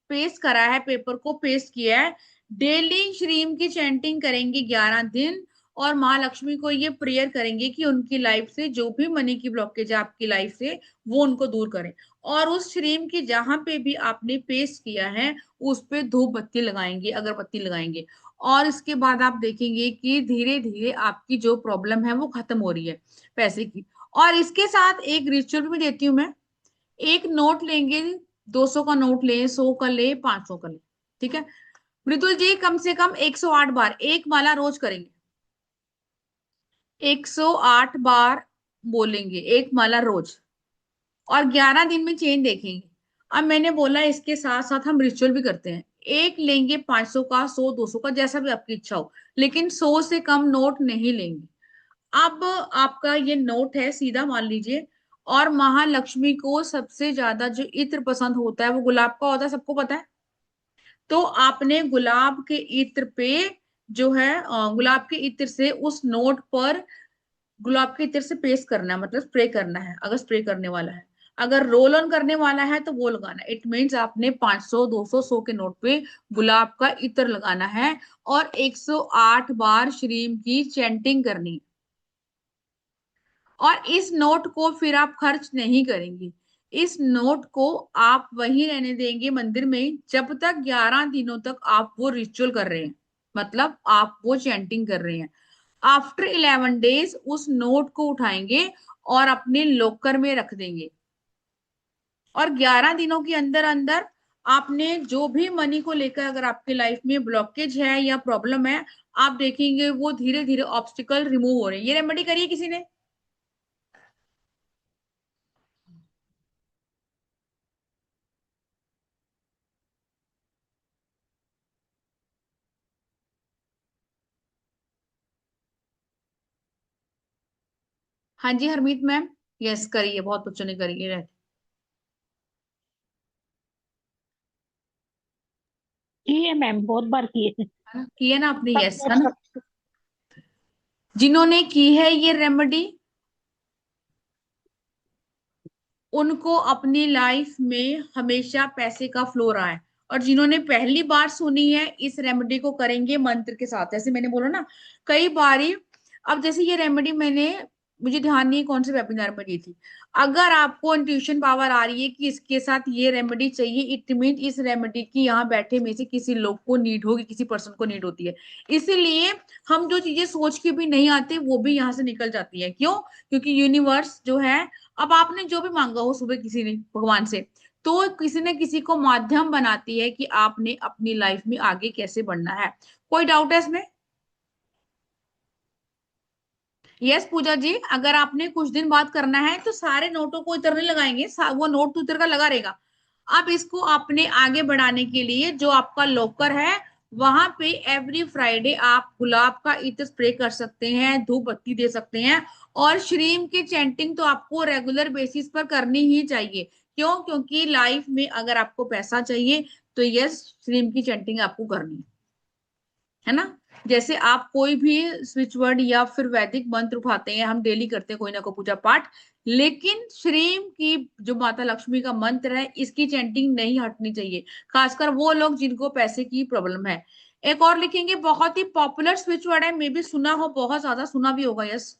पेस्ट करा है, पेपर को पेस्ट किया है, डेली श्रीम की चैंटिंग करेंगे 11 दिन। और महालक्ष्मी को ये प्रेयर करेंगे कि उनकी लाइफ से जो भी मनी की ब्लॉकेज है आपकी लाइफ से, वो उनको दूर करें। और उस श्रीम की जहां पे भी आपने पेस्ट किया है, उस पे धूप बत्ती लगाएंगे, अगरबत्ती लगाएंगे। और इसके बाद आप देखेंगे कि धीरे धीरे आपकी जो प्रॉब्लम है वो खत्म हो रही है पैसे की। और इसके साथ एक रिचुअल भी देती हूँ मैं। एक नोट लेंगे, 200 का नोट ले, 100 का ले, 500 का ले, ठीक है। मृदुल जी कम से कम 108 बार एक माला रोज करेंगे। 108 बार बोलेंगे एक माला रोज, और 11 दिन में चेंज देखेंगे। अब मैंने बोला इसके साथ साथ हम रिचुअल भी करते हैं। एक लेंगे 500 का, 100, 200 का, जैसा भी आपकी इच्छा हो, लेकिन 100 से कम नोट नहीं लेंगे। अब आपका ये नोट है, सीधा मान लीजिए। और महालक्ष्मी को सबसे ज्यादा जो इत्र पसंद होता है वो गुलाब का होता है, सबको पता है। तो आपने गुलाब के इत्र पे जो है गुलाब के इत्र से उस नोट पर गुलाब के इत्र से पेस्ट करना है, मतलब स्प्रे करना है, अगर स्प्रे करने वाला है। अगर रोल ऑन करने वाला है तो वो लगाना है। इट मीन्स आपने 500, 200, 100 के नोट पे गुलाब का इत्र लगाना है, और 108 बार श्रीम की चैंटिंग करनी है। और इस नोट को फिर आप खर्च नहीं करेंगे। इस नोट को आप वहीं रहने देंगे मंदिर में, जब तक 11 दिनों तक आप वो रिचुअल कर रहे हैं, मतलब आप वो चैंटिंग कर रहे हैं। आफ्टर 11 डेज उस नोट को उठाएंगे और अपने लॉकर में रख देंगे। और 11 दिनों के अंदर अंदर आपने जो भी मनी को लेकर अगर आपकी लाइफ में ब्लॉकेज है या प्रॉब्लम है, आप देखेंगे वो धीरे धीरे ऑब्स्टिकल रिमूव हो रहे हैं। ये रेमेडी करिए किसी ने। हाँ जी हरमीत मैम, यस करिए, बहुत बच्चों ने करी है। किए मैम, बहुत बार किए। की है ना आपने, सब यस कर है ना। सकते। जिन्होंने की है ये रेमेडी, उनको अपनी लाइफ में हमेशा पैसे का फ्लो रहा है। और जिन्होंने पहली बार सुनी है, इस रेमेडी को करेंगे मंत्र के साथ, जैसे मैंने बोला ना कई बारी। अब जैसे ये रेमेडी मैंने, मुझे ध्यान नहीं है कौन से वेबिनार में दी थी। अगर आपको इंट्यूशन पावर आ रही है कि इसके साथ ये रेमेडी चाहिए, इट मीन इस रेमेडी की यहाँ बैठे में से किसी लोग को नीड होगी, किसी पर्सन को नीड होती है। इसीलिए हम जो चीजें सोच के भी नहीं आते वो भी यहाँ से निकल जाती है। क्यों? क्योंकि यूनिवर्स जो है, अब आपने जो भी मांगा हो सुबह किसी ने भगवान से, तो किसी ने किसी को माध्यम बनाती है कि आपने अपनी लाइफ में आगे कैसे बढ़ना है। कोई डाउट है इसमें? यस पूजा जी, अगर आपने कुछ दिन बाद करना है तो सारे नोटों को इतर नहीं लगाएंगे, वो नोट तो इतर का लगा रहेगा। अब इसको आपने आगे बढ़ाने के लिए जो आपका लॉकर है, वहां पे एवरी फ्राइडे आप गुलाब का इत्र स्प्रे कर सकते हैं, धूप बत्ती दे सकते हैं। और श्रीम की चैंटिंग तो आपको रेगुलर बेसिस पर करनी ही चाहिए। क्यों? क्योंकि लाइफ में अगर आपको पैसा चाहिए तो यस, श्रीम की चैंटिंग आपको करनी है ना। जैसे आप कोई भी स्विच वर्ड या फिर वैदिक मंत्र उठाते हैं, हम डेली करते हैं कोई ना कोई पूजा पाठ, लेकिन श्रीम की जो माता लक्ष्मी का मंत्र है, इसकी चैंटिंग नहीं हटनी चाहिए। खासकर वो लोग जिनको पैसे की प्रॉब्लम है। एक और लिखेंगे, बहुत ही पॉपुलर स्विच वर्ड है, मे बी सुना हो, बहुत ज्यादा सुना भी होगा, यस,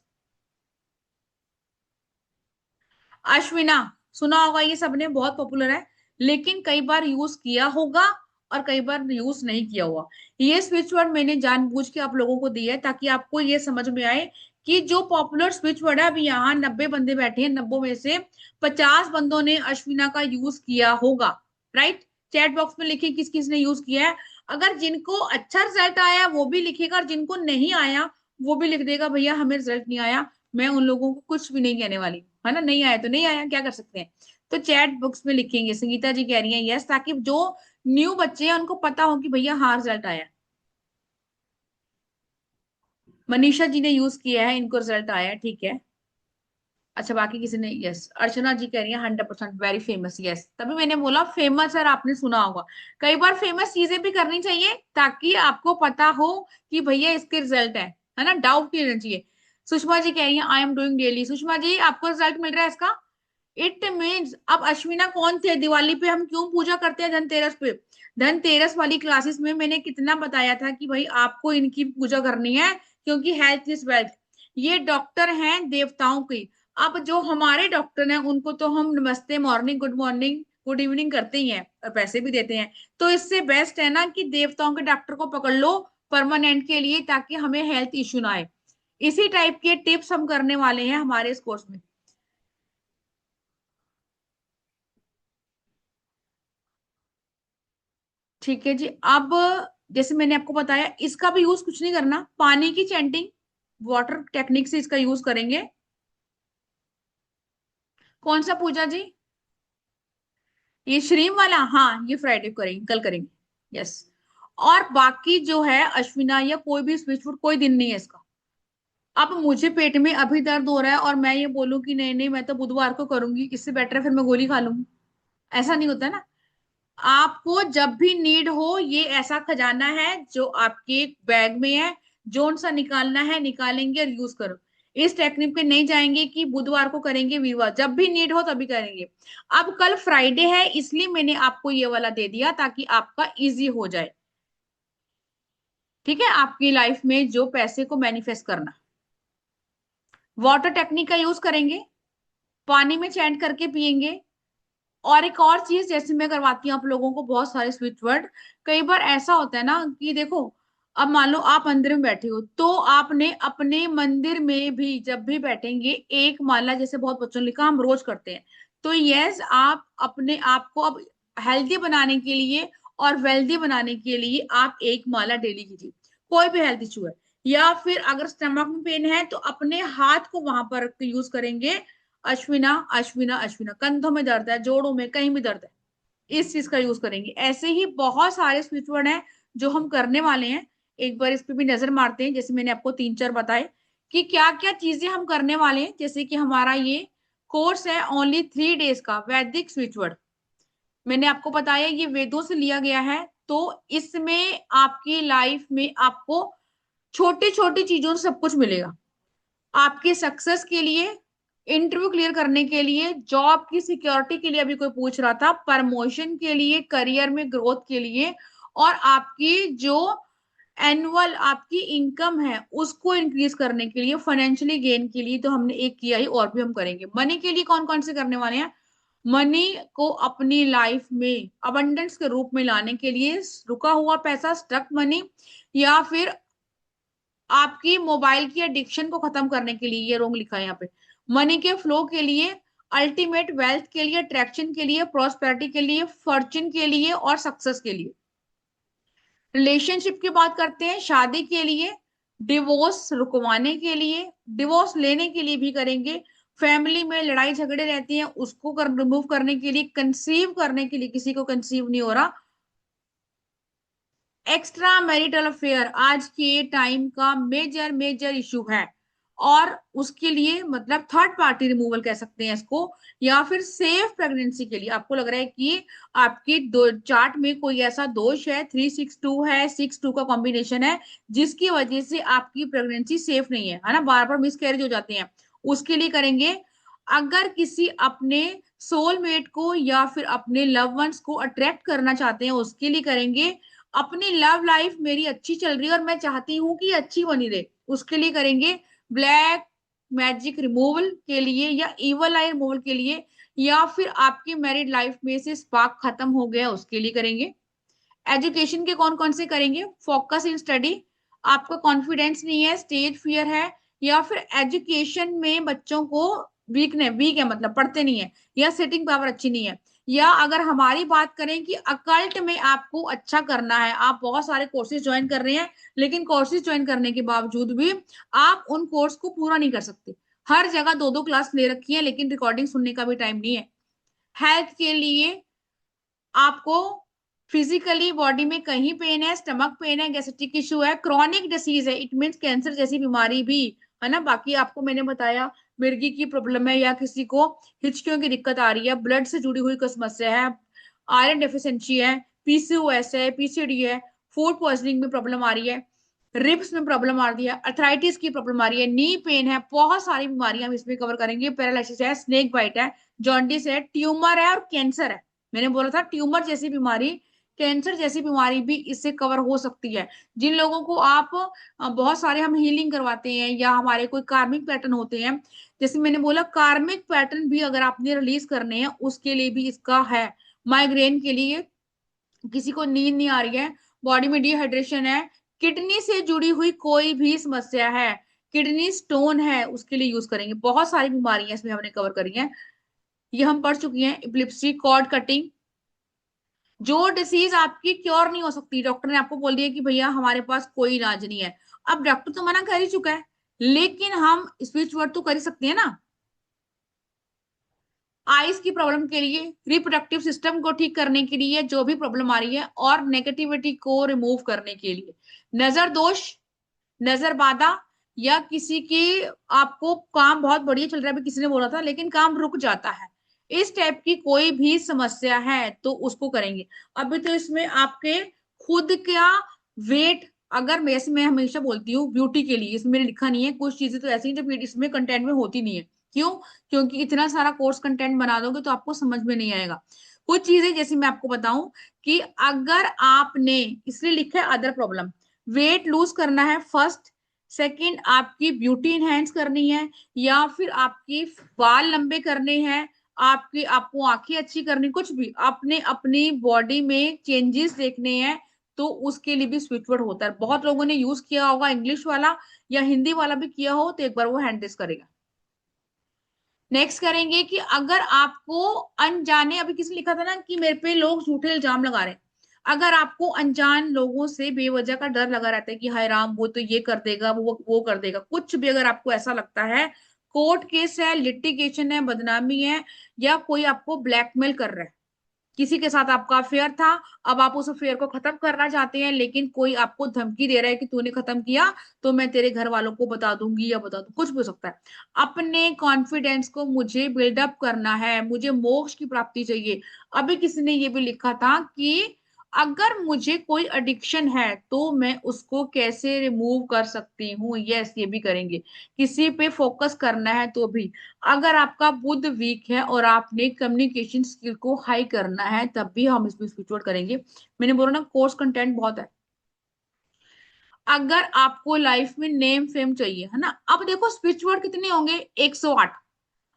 अश्विना, सुना होगा, ये सबने, बहुत पॉपुलर है, लेकिन कई बार यूज किया होगा और कई बार यूज नहीं किया हुआ। ये स्विच वर्ड मैंने जानबूझ के आप लोगों को दिया है ताकि आपको ये समझ में आए कि जो पॉपुलर स्विच वर्ड है, अभी यहाँ 90 बंदे बैठे हैं, 90 में से 50 बंदों ने अश्विना का यूज किया होगा, राइट। चैट बॉक्स में लिखिए किस किस ने यूज किया है। अगर जिनको अच्छा रिजल्ट आया वो भी लिखेगा, और जिनको नहीं आया वो भी लिख देगा, भैया हमें रिजल्ट नहीं आया। मैं उन लोगों को कुछ भी नहीं कहने वाली, है ना, नहीं आया तो नहीं आया, क्या कर सकते हैं। तो चैट बॉक्स में लिखेंगे, संगीता जी कह रही हैं यस, ताकि जो न्यू बच्चे हैं उनको पता हो कि भैया हाँ रिजल्ट आया। मनीषा जी ने यूज किया है, इनको रिजल्ट आया है, ठीक है। अच्छा, बाकी किसी ने, यस, अर्चना जी कह रही है 100% वेरी फेमस, यस, तभी मैंने बोला फेमस सर, आपने सुना होगा। कई बार फेमस चीजें भी करनी चाहिए ताकि आपको पता हो कि भैया इसके रिजल्ट है ना, डाउट नहीं रहना चाहिए। सुषमा जी कह रही है I am doing daily. Sushma ji आपको रिजल्ट मिल रहा है इसका, इट मीन्स, अब अश्विना कौन थे, दिवाली पे हम क्यों पूजा करते हैं, धनतेरस पे। धनतेरस वाली क्लासेस में मैंने कितना बताया था कि भाई आपको इनकी पूजा करनी है, क्योंकि हेल्थ इज वेल्थ। ये डॉक्टर हैं देवताओं की। अब जो हमारे डॉक्टर हैं उनको तो हम नमस्ते, मॉर्निंग, गुड इवनिंग करते ही हैं और पैसे भी देते हैं। तो इससे बेस्ट है ना कि देवताओं के डॉक्टर को पकड़ लो परमानेंट के लिए, ताकि हमें हेल्थ इश्यू ना आए। इसी टाइप के टिप्स हम करने वाले हैं हमारे इस कोर्स में। ठीक है जी। अब जैसे मैंने आपको बताया, इसका भी यूज कुछ नहीं करना, पानी की चैंटिंग, वाटर टेक्निक से इसका यूज करेंगे। कौन सा पूजा जी, ये श्रीम वाला, हाँ ये फ्राइडे करेंगे, कल करेंगे, यस। और बाकी जो है अश्विना या कोई भी स्विच फूड, कोई दिन नहीं है इसका। अब मुझे पेट में अभी दर्द हो रहा है और मैं ये बोलूं कि नहीं नहीं मैं तो बुधवार को करूंगी, इससे बेटर है फिर मैं गोली खा लूंगी, ऐसा नहीं होता ना। आपको जब भी नीड हो, ये ऐसा खजाना है जो आपके बैग में है, जोन सा निकालना है निकालेंगे और यूज करो। इस टेक्निक पे नहीं जाएंगे कि बुधवार को करेंगे, वीरवार, जब भी नीड हो तभी करेंगे। अब कल फ्राइडे है इसलिए मैंने आपको ये वाला दे दिया ताकि आपका इजी हो जाए, ठीक है, आपकी लाइफ में जो पैसे को मैनिफेस्ट करना। वाटर टेक्निक का यूज करेंगे, पानी में चैंट करके पिएंगे। और एक और चीज, जैसे मैं करवाती हूँ आप लोगों को बहुत सारे स्विच वर्ड। कई बार ऐसा होता है ना कि देखो, अब मान लो आप मंदिर में बैठे हो, तो आपने अपने मंदिर में भी जब भी बैठेंगे एक माला, जैसे बहुत बच्चों ने लिखा हम रोज करते हैं, तो यस, आप अपने आप को अब हेल्दी बनाने के लिए और वेल्दी बनाने के लिए आप एक माला डेली कीजिए। कोई भी हेल्थ इशू है, या फिर अगर स्टमक में पेन है तो अपने हाथ को वहां पर यूज करेंगे, अश्विना अश्विना अश्विना। कंधों में दर्द है, जोड़ों में, कहीं भी दर्द है, इस चीज का यूज करेंगे। ऐसे ही बहुत सारे स्विच वर्ड हैं जो हम करने वाले हैं। एक बार इस पे भी नजर मारते हैं, जैसे मैंने आपको 3-4 बताए कि क्या क्या चीजें हम करने वाले हैं। जैसे कि हमारा ये कोर्स है ओनली 3 डेज का, वैदिक स्विच वर्ड, मैंने आपको बताया ये वेदों से लिया गया है। तो इसमें आपकी लाइफ में आपको छोटी छोटी चीजों से सब कुछ मिलेगा, आपके सक्सेस के लिए, इंटरव्यू क्लियर करने के लिए, जॉब की सिक्योरिटी के लिए, अभी कोई पूछ रहा था, प्रमोशन के लिए, करियर में ग्रोथ के लिए, और आपकी जो एनुअल आपकी इनकम है उसको इंक्रीज करने के लिए, फाइनेंशियली गेन के लिए। तो हमने एक किया ही, और भी हम करेंगे। मनी के लिए कौन कौन से करने वाले हैं, मनी को अपनी लाइफ में अबंडेंस के रूप में लाने के लिए, रुका हुआ पैसा, स्टक मनी, या फिर आपकी मोबाइल की एडिक्शन को खत्म करने के लिए, ये रोंग लिखा है यहाँ पे, मनी के फ्लो के लिए, अल्टीमेट वेल्थ के लिए, अट्रैक्शन के लिए, प्रोस्पेरिटी के लिए, फॉर्च्यून के लिए और सक्सेस के लिए। रिलेशनशिप की बात करते हैं, शादी के लिए, डिवोर्स रुकवाने के लिए, डिवोर्स लेने के लिए भी करेंगे, फैमिली में लड़ाई झगड़े रहती हैं उसको रिमूव करने के लिए, कंसीव करने के लिए, किसी को कंसीव नहीं हो रहा, एक्स्ट्रा मैरिटल अफेयर आज के टाइम का मेजर मेजर इशू है, और उसके लिए मतलब थर्ड पार्टी रिमूवल कह सकते हैं इसको, या फिर सेफ प्रेगनेंसी के लिए आपको लग रहा है कि आपकी दो चार्ट में कोई ऐसा दोष है, 362 है, 62 का कॉम्बिनेशन है, जिसकी वजह से आपकी प्रेगनेंसी सेफ नहीं है ना, बार बार मिस कैरेज हो जाते हैं, उसके लिए करेंगे। अगर किसी अपने सोलमेट को या फिर अपने लव वंस को अट्रैक्ट करना चाहते हैं उसके लिए करेंगे। अपनी लव लाइफ मेरी अच्छी चल रही है और मैं चाहती हूँ कि ये अच्छी बनी रहे, उसके लिए करेंगे ब्लैक मैजिक रिमूवल के लिए या इवल आई रिमूवल के लिए, या फिर आपकी मैरिड लाइफ में से स्पार्क खत्म हो गया उसके लिए करेंगे। एजुकेशन के कौन कौन से करेंगे, फोकस इन स्टडी, आपका कॉन्फिडेंस नहीं है, स्टेज फियर है, या फिर एजुकेशन में बच्चों को वीक है मतलब पढ़ते नहीं है, या सिटिंग पावर अच्छी नहीं है, या अगर हमारी बात करें कि अकल्ट में आपको अच्छा करना है, आप बहुत सारे कोर्सेज ज्वाइन कर रहे हैं लेकिन कोर्सेज ज्वाइन करने के बावजूद भी आप उन कोर्स को पूरा नहीं कर सकते, हर जगह 2-2 क्लास ले रखी है लेकिन रिकॉर्डिंग सुनने का भी टाइम नहीं है। हेल्थ के लिए आपको फिजिकली बॉडी में कहीं पेन है, स्टमक पेन है, गैस्ट्रिक इशू है, क्रॉनिक डिसीज है, इट मीन्स कैंसर जैसी बीमारी भी है ना, बाकी आपको मैंने बताया मिर्गी की प्रॉब्लम है या किसी को हिचकियों की दिक्कत आ रही है, ब्लड से जुड़ी हुई कोई समस्या है, आयरन डेफिशिएंसी है, पीसीओएस है, पीसीडी है, फूड पॉइजनिंग में प्रॉब्लम आ रही है, रिब्स में प्रॉब्लम आ रही है, अर्थराइटिस की प्रॉब्लम आ रही है, नी पेन है, बहुत सारी बीमारियां हम इसमें कवर करेंगे, पैरालिसिस है, स्नेक बाइट है, जॉन्डिस है, ट्यूमर है और कैंसर है। मैंने बोला था ट्यूमर जैसी बीमारी, कैंसर जैसी बीमारी भी इससे कवर हो सकती है। जिन लोगों को आप बहुत सारे हम हीलिंग करवाते हैं या हमारे कोई कार्मिक पैटर्न होते हैं, जैसे मैंने बोला कार्मिक पैटर्न भी अगर आपने रिलीज करने हैं उसके लिए भी इसका है। माइग्रेन के लिए, किसी को नींद नहीं आ रही है, बॉडी में डिहाइड्रेशन है, किडनी से जुड़ी हुई कोई भी समस्या है, किडनी स्टोन है, उसके लिए यूज करेंगे। बहुत सारी बीमारियां इसमें हमने कवर करी हैं, ये हम पढ़ चुकी हैं। एपिलेप्सी, कॉर्ड कटिंग, जो डिसीज आपकी क्योर नहीं हो सकती, डॉक्टर ने आपको बोल दिया कि भैया हमारे पास कोई इलाज नहीं है, अब डॉक्टर तो मना कर ही चुका है लेकिन हम स्पीच वर्ड तो कर ही सकते हैं ना। आइस की प्रॉब्लम के लिए, रिप्रोडक्टिव सिस्टम को ठीक करने के लिए जो भी प्रॉब्लम आ रही है, और नेगेटिविटी को रिमूव करने के लिए, नजर दोष, नजर बाधा, या किसी की आपको काम बहुत बढ़िया चल रहा है, अभी किसी ने बोला था लेकिन काम रुक जाता है, इस टाइप की कोई भी समस्या है तो उसको करेंगे। अभी तो इसमें आपके खुद का वेट, अगर मैं हमेशा बोलती हूँ ब्यूटी के लिए इसमें लिखा नहीं है, कुछ चीजें तो ऐसी हैं जो इसमें कंटेंट में होती नहीं है। क्यों? क्योंकि इतना सारा कोर्स कंटेंट बना दोगे तो आपको समझ में नहीं आएगा। कुछ चीजें जैसे मैं आपको बताऊं कि अगर आपने, इसलिए लिखा है अदर प्रॉब्लम, वेट लूज करना है फर्स्ट, सेकंड आपकी ब्यूटी इनहेंस करनी है, या फिर आपकी बाल लंबे करने हैं, आपकी आपको आंखें अच्छी करनी, कुछ भी आपने अपनी बॉडी में चेंजेस देखने हैं तो उसके लिए भी स्विच वर्ड होता है। बहुत लोगों ने यूज किया होगा, इंग्लिश वाला या हिंदी वाला भी किया हो तो एक बार वो हैंड रेस करेगा। नेक्स्ट करेंगे कि अगर आपको अनजाने, अभी किसी ने लिखा था ना कि मेरे पे लोग झूठे इल्जाम लगा रहे हैं, अगर आपको अनजान लोगों से बेवजह का डर लगा रहता है कि हाय राम वो तो ये कर देगा, वो कर देगा, कुछ भी अगर आपको ऐसा लगता है, कोर्ट केस है, लिटिगेशन है, बदनामी है, या कोई आपको ब्लैकमेल कर रहा है, किसी के साथ आपका अफेयर था, अब आप उस अफेयर को खत्म करना चाहते हैं लेकिन कोई आपको धमकी दे रहा है कि तूने खत्म किया तो मैं तेरे घर वालों को बता दूंगी या बता दूं, कुछ भी हो सकता है। अपने कॉन्फिडेंस को मुझे बिल्डअप करना है, मुझे मोक्ष की प्राप्ति चाहिए। अभी किसी ने ये भी लिखा था कि अगर मुझे कोई एडिक्शन है तो मैं उसको कैसे रिमूव कर सकती हूँ, यस ये भी करेंगे। किसी पे फोकस करना है तो भी, अगर आपका बुद्ध वीक है और आपने कम्युनिकेशन स्किल को हाई करना है तब भी हम इसमें स्विच वर्ड करेंगे। मैंने बोला ना कोर्स कंटेंट बहुत है। अगर आपको लाइफ में नेम फेम चाहिए है ना, अब देखो स्विच वर्ड कितने होंगे, 108।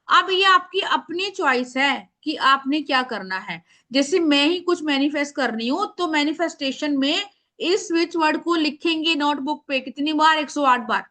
अब ये आपकी अपनी चॉइस है कि आपने क्या करना है। जैसे मैं ही कुछ मैनिफेस्ट कर रही हूँ तो मैनिफेस्टेशन में इस स्विच वर्ड को लिखेंगे नोटबुक पे कितनी बार, 108 बार।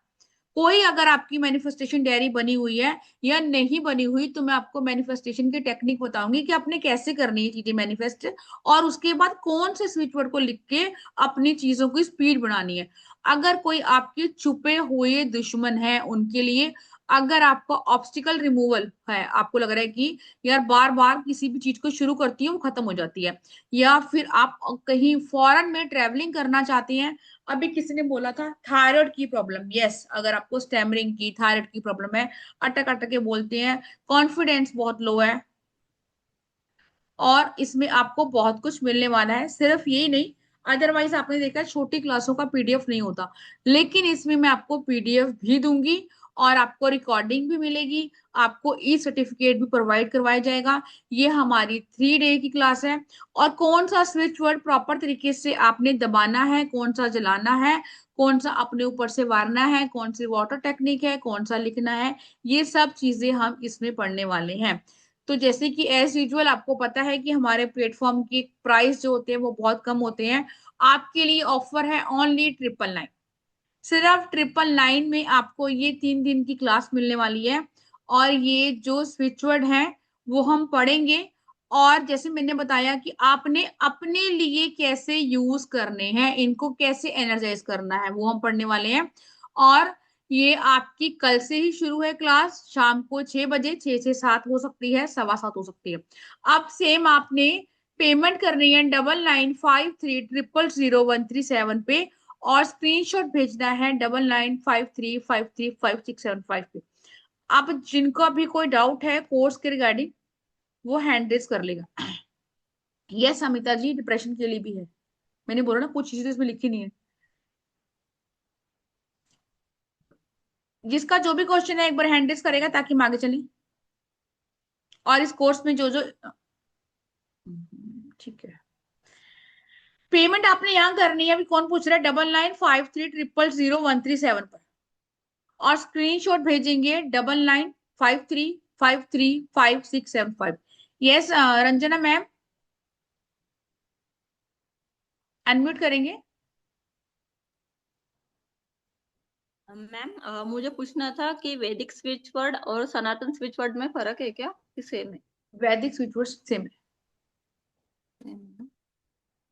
कोई अगर आपकी मैनिफेस्टेशन डायरी बनी हुई है या नहीं बनी हुई तो मैं आपको मैनिफेस्टेशन की टेक्निक बताऊंगी कि आपने कैसे करनी है चीजें मैनिफेस्ट, और उसके बाद कौन से स्विच वर्ड को लिख के अपनी चीजों की स्पीड बढ़ानी है। अगर कोई आपके छुपे हुए दुश्मन है उनके लिए, अगर आपका ऑब्स्टिकल रिमूवल है, आपको लग रहा है कि यार बार बार किसी भी चीज को शुरू करती है वो खत्म हो जाती है, या फिर आप कहीं फॉरेन में ट्रेवलिंग करना चाहते हैं। अभी किसी ने बोला था थायराइड की प्रॉब्लम, यस अगर आपको स्टैमरिंग की, थायराइड की प्रॉब्लम है, अटक अटक के बोलते हैं, कॉन्फिडेंस बहुत लो है, और इसमें आपको बहुत कुछ मिलने वाला है। सिर्फ यही नहीं, अदरवाइज आपने देखा छोटी क्लासों का पीडीएफ नहीं होता, लेकिन इसमें मैं आपको पीडीएफ भी दूंगी और आपको रिकॉर्डिंग भी मिलेगी, आपको ई सर्टिफिकेट भी प्रोवाइड करवाया जाएगा। ये हमारी 3 डे की क्लास है। और कौन सा स्विच वर्ड प्रॉपर तरीके से आपने दबाना है, कौन सा जलाना है, कौन सा अपने ऊपर से वारना है, कौन सी वाटर टेक्निक है, कौन सा लिखना है, ये सब चीजें हम इसमें पढ़ने वाले हैं। तो जैसे कि एज यूजुअल आपको पता है कि हमारे प्लेटफॉर्म की प्राइस जो होते हैं वो बहुत कम होते हैं। आपके लिए ऑफर है ओनली 999। सिर्फ 999 में आपको ये 3 दिन की क्लास मिलने वाली है। और ये जो स्विच वर्ड है वो हम पढ़ेंगे। और जैसे मैंने बताया कि आपने अपने लिए कैसे यूज करने हैं, इनको कैसे एनर्जाइज करना है, वो हम पढ़ने वाले हैं। और ये आपकी कल से ही शुरू है क्लास, शाम को 6 बजे, 6 से 7 हो सकती है, 7:15 हो सकती है। अब सेम आपने पेमेंट करनी है 9953000137 पे, और स्क्रीनशॉट भेजना है 9953535675 पे। अब जिनको अभी कोई डाउट है कोर्स के रिगार्डिंग, वो हैंड रेज कर लेगा। यस अमिता जी, डिप्रेशन के लिए भी है। मैंने बोला ना कुछ चीजें इसमें लिखी नहीं है। जिसका जो भी क्वेश्चन है एक बार हैंड रेज करेगा ताकि हम आगे चलें। और इस कोर्स में जो जो ठीक है, पेमेंट आपने यहाँ करनी है। अभी कौन पूछ रहा है? 9953000137 पर। और स्क्रीनशॉट भेजेंगे 9953535675। यस रंजना मैम, अनम्यूट करेंगे। मैम मुझे पूछना था कि वैदिक स्विच वर्ड और सनातन स्विच वर्ड में फर्क है क्या, कि सेम है? वैदिक स्विच वर्ड सेम है।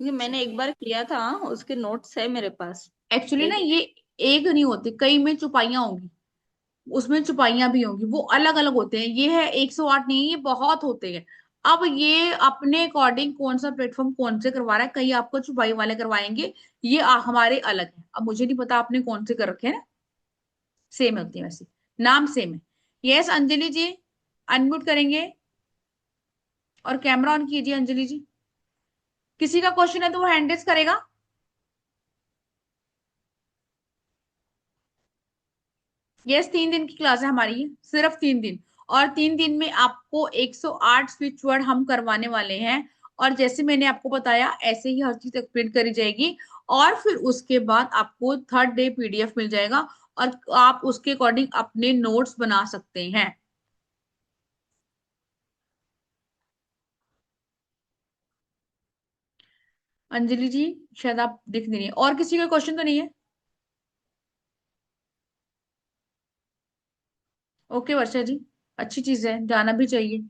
ये मैंने एक बार किया था, उसके नोट्स है मेरे पास। एक्चुअली ना एक ये एक नहीं होते, कई में चुपाइयां होंगी, उसमें चुपाइयां भी होंगी, वो अलग अलग होते हैं। ये है 108 नहीं, ये बहुत होते हैं। अब ये अपने अकॉर्डिंग कौन सा प्लेटफॉर्म कौन से करवा रहा है, कहीं आपको छुपाई वाले करवाएंगे, ये हमारे अलग है। अब मुझे नहीं पता आपने कौन से कर रखे हैं ना, सेम होती है वैसे, नाम सेम है। यस अंजलि जी, अनम्यूट करेंगे और कैमरा ऑन कीजिए अंजलि जी। किसी का क्वेश्चन है तो वो हैंड रेज करेगा। यस 3 दिन की क्लास है हमारी, ये सिर्फ 3 दिन। और 3 दिन में आपको 108 स्विच वर्ड हम करवाने वाले हैं। और जैसे मैंने आपको बताया ऐसे ही हर चीज एक्सप्लेन करी जाएगी। और फिर उसके बाद आपको 3rd डे पीडीएफ मिल जाएगा, और आप उसके अकॉर्डिंग अपने नोट्स बना सकते हैं। अंजलि जी शायद आप दिख नहीं रही हैं। और किसी का क्वेश्चन तो नहीं है? ओके वर्षा जी, अच्छी चीज है, जाना भी चाहिए।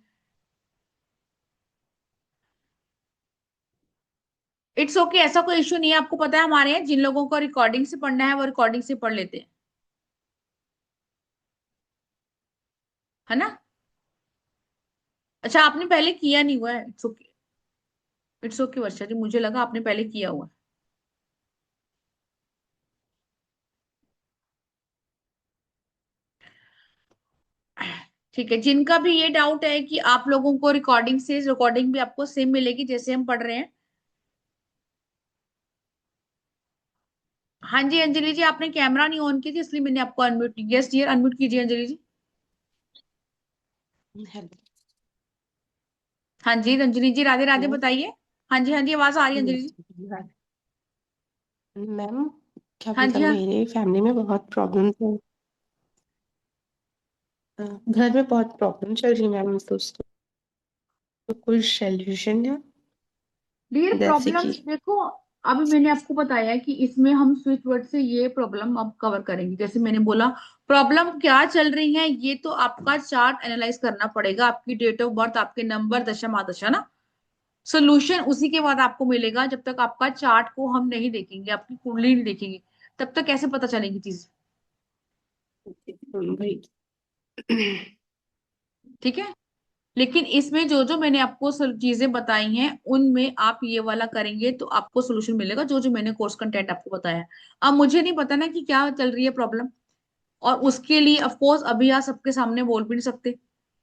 इट्स ओके, ऐसा कोई इशू नहीं है। आपको पता है हमारे यहाँ जिन लोगों को रिकॉर्डिंग से पढ़ना है वो रिकॉर्डिंग से पढ़ लेते हैं, है ना। अच्छा आपने पहले किया नहीं हुआ है, इट्स ओके। इट्स ओके वर्षा जी, मुझे लगा आपने पहले किया हुआ है। ठीक है, जिनका भी ये डाउट है कि आप लोगों को रिकॉर्डिंग से, रिकॉर्डिंग भी आपको सेम मिलेगी जैसे हम पढ़ रहे हैं। हाँ जी अंजलि जी, आपने कैमरा नहीं ऑन की थी इसलिए मैंने आपको अनम्यूट। यस डियर, अनम्यूट कीजिए अंजलि जी। हेलो हाँ जी अंजलि जी, राधे राधे बताइए। हाँ जी हाँ जी, आवाज आ रही है अंजलि जी। मैम, क्या हाँ जी मतलब हाँ। मेरे फैमिली में बहुत प्रॉब्लम है। घर में बहुत प्रॉब्लम चल रही है मैम, तो उसको तो कोई सोल्यूशन है? डियर जैसे कि प्रॉब्लम्स देखो, अभी मैंने आपको बताया कि इसमें हम स्विच वर्ड से ये प्रॉब्लम अब कवर करेंगे। जैसे मैंने बोला प्रॉब्लम क्या चल रही है, ये तो आपका चार्ट एनालाइज करना पड़ेगा, आपकी डेट ऑफ बर्थ, आपके नंबर, दशा महादशा ना। सोल्यूशन उसी के बाद आपको मिलेगा। जब तक आपका चार्ट को हम नहीं देखेंगे, आपकी कुंडली नहीं देखेंगे, तब तक कैसे पता चलेगी चीज। भाई ठीक है, लेकिन इसमें जो जो मैंने आपको चीजें बताई हैं उनमें आप ये वाला करेंगे तो आपको सोल्यूशन मिलेगा, जो जो मैंने कोर्स कंटेंट आपको बताया है। अब मुझे नहीं पता ना कि क्या चल रही है प्रॉब्लम, और उसके लिए ऑफ कोर्स अभी आप सबके सामने बोल भी नहीं सकते,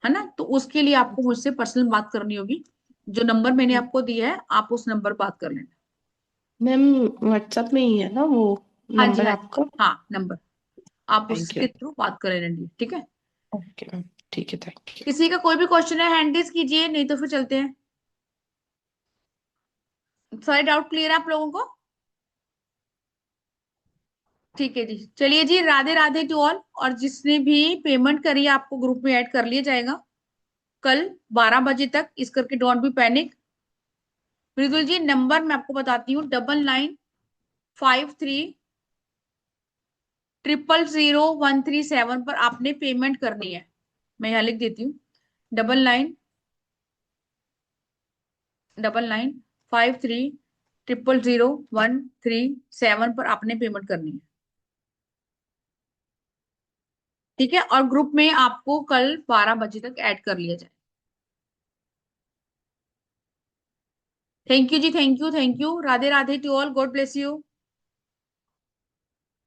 है ना। तो उसके लिए आपको मुझसे पर्सनल बात करनी होगी। जो नंबर मैंने आपको दिया है आप उस नंबर बात कर लेना। मैम व्हाट्सएप में ही है ना वो हाँ जी नंबर हाँ जी, आपका? हाँ नंबर। आप थैंक उसके यू। थ्रू बात करें लेंगे, ठीक है। ओके मैम, ठीक है, थैंक यू। किसी का कोई भी क्वेश्चन है हैंड रेज कीजिए, नहीं तो फिर चलते हैं। सारे डाउट क्लियर है आप लोगों को? ठीक है जी, चलिए जी, राधे राधे टू ऑल। और जिसने भी पेमेंट करी है आपको ग्रुप में ऐड कर लिया जाएगा कल 12 बजे तक, इस करके don't be panic. Mridul ji number मैं आपको बताती हूँ, 9953000137 पर आपने पेमेंट करनी है। मैं यहाँ लिख देती हूँ, 9953000137 पर आपने पेमेंट करनी है, ठीक है। और ग्रुप में आपको कल 12 बजे तक ऐड कर लिया जाए। थैंक यू जी, thank you, thank you. Radhe Radhe to all, God bless you.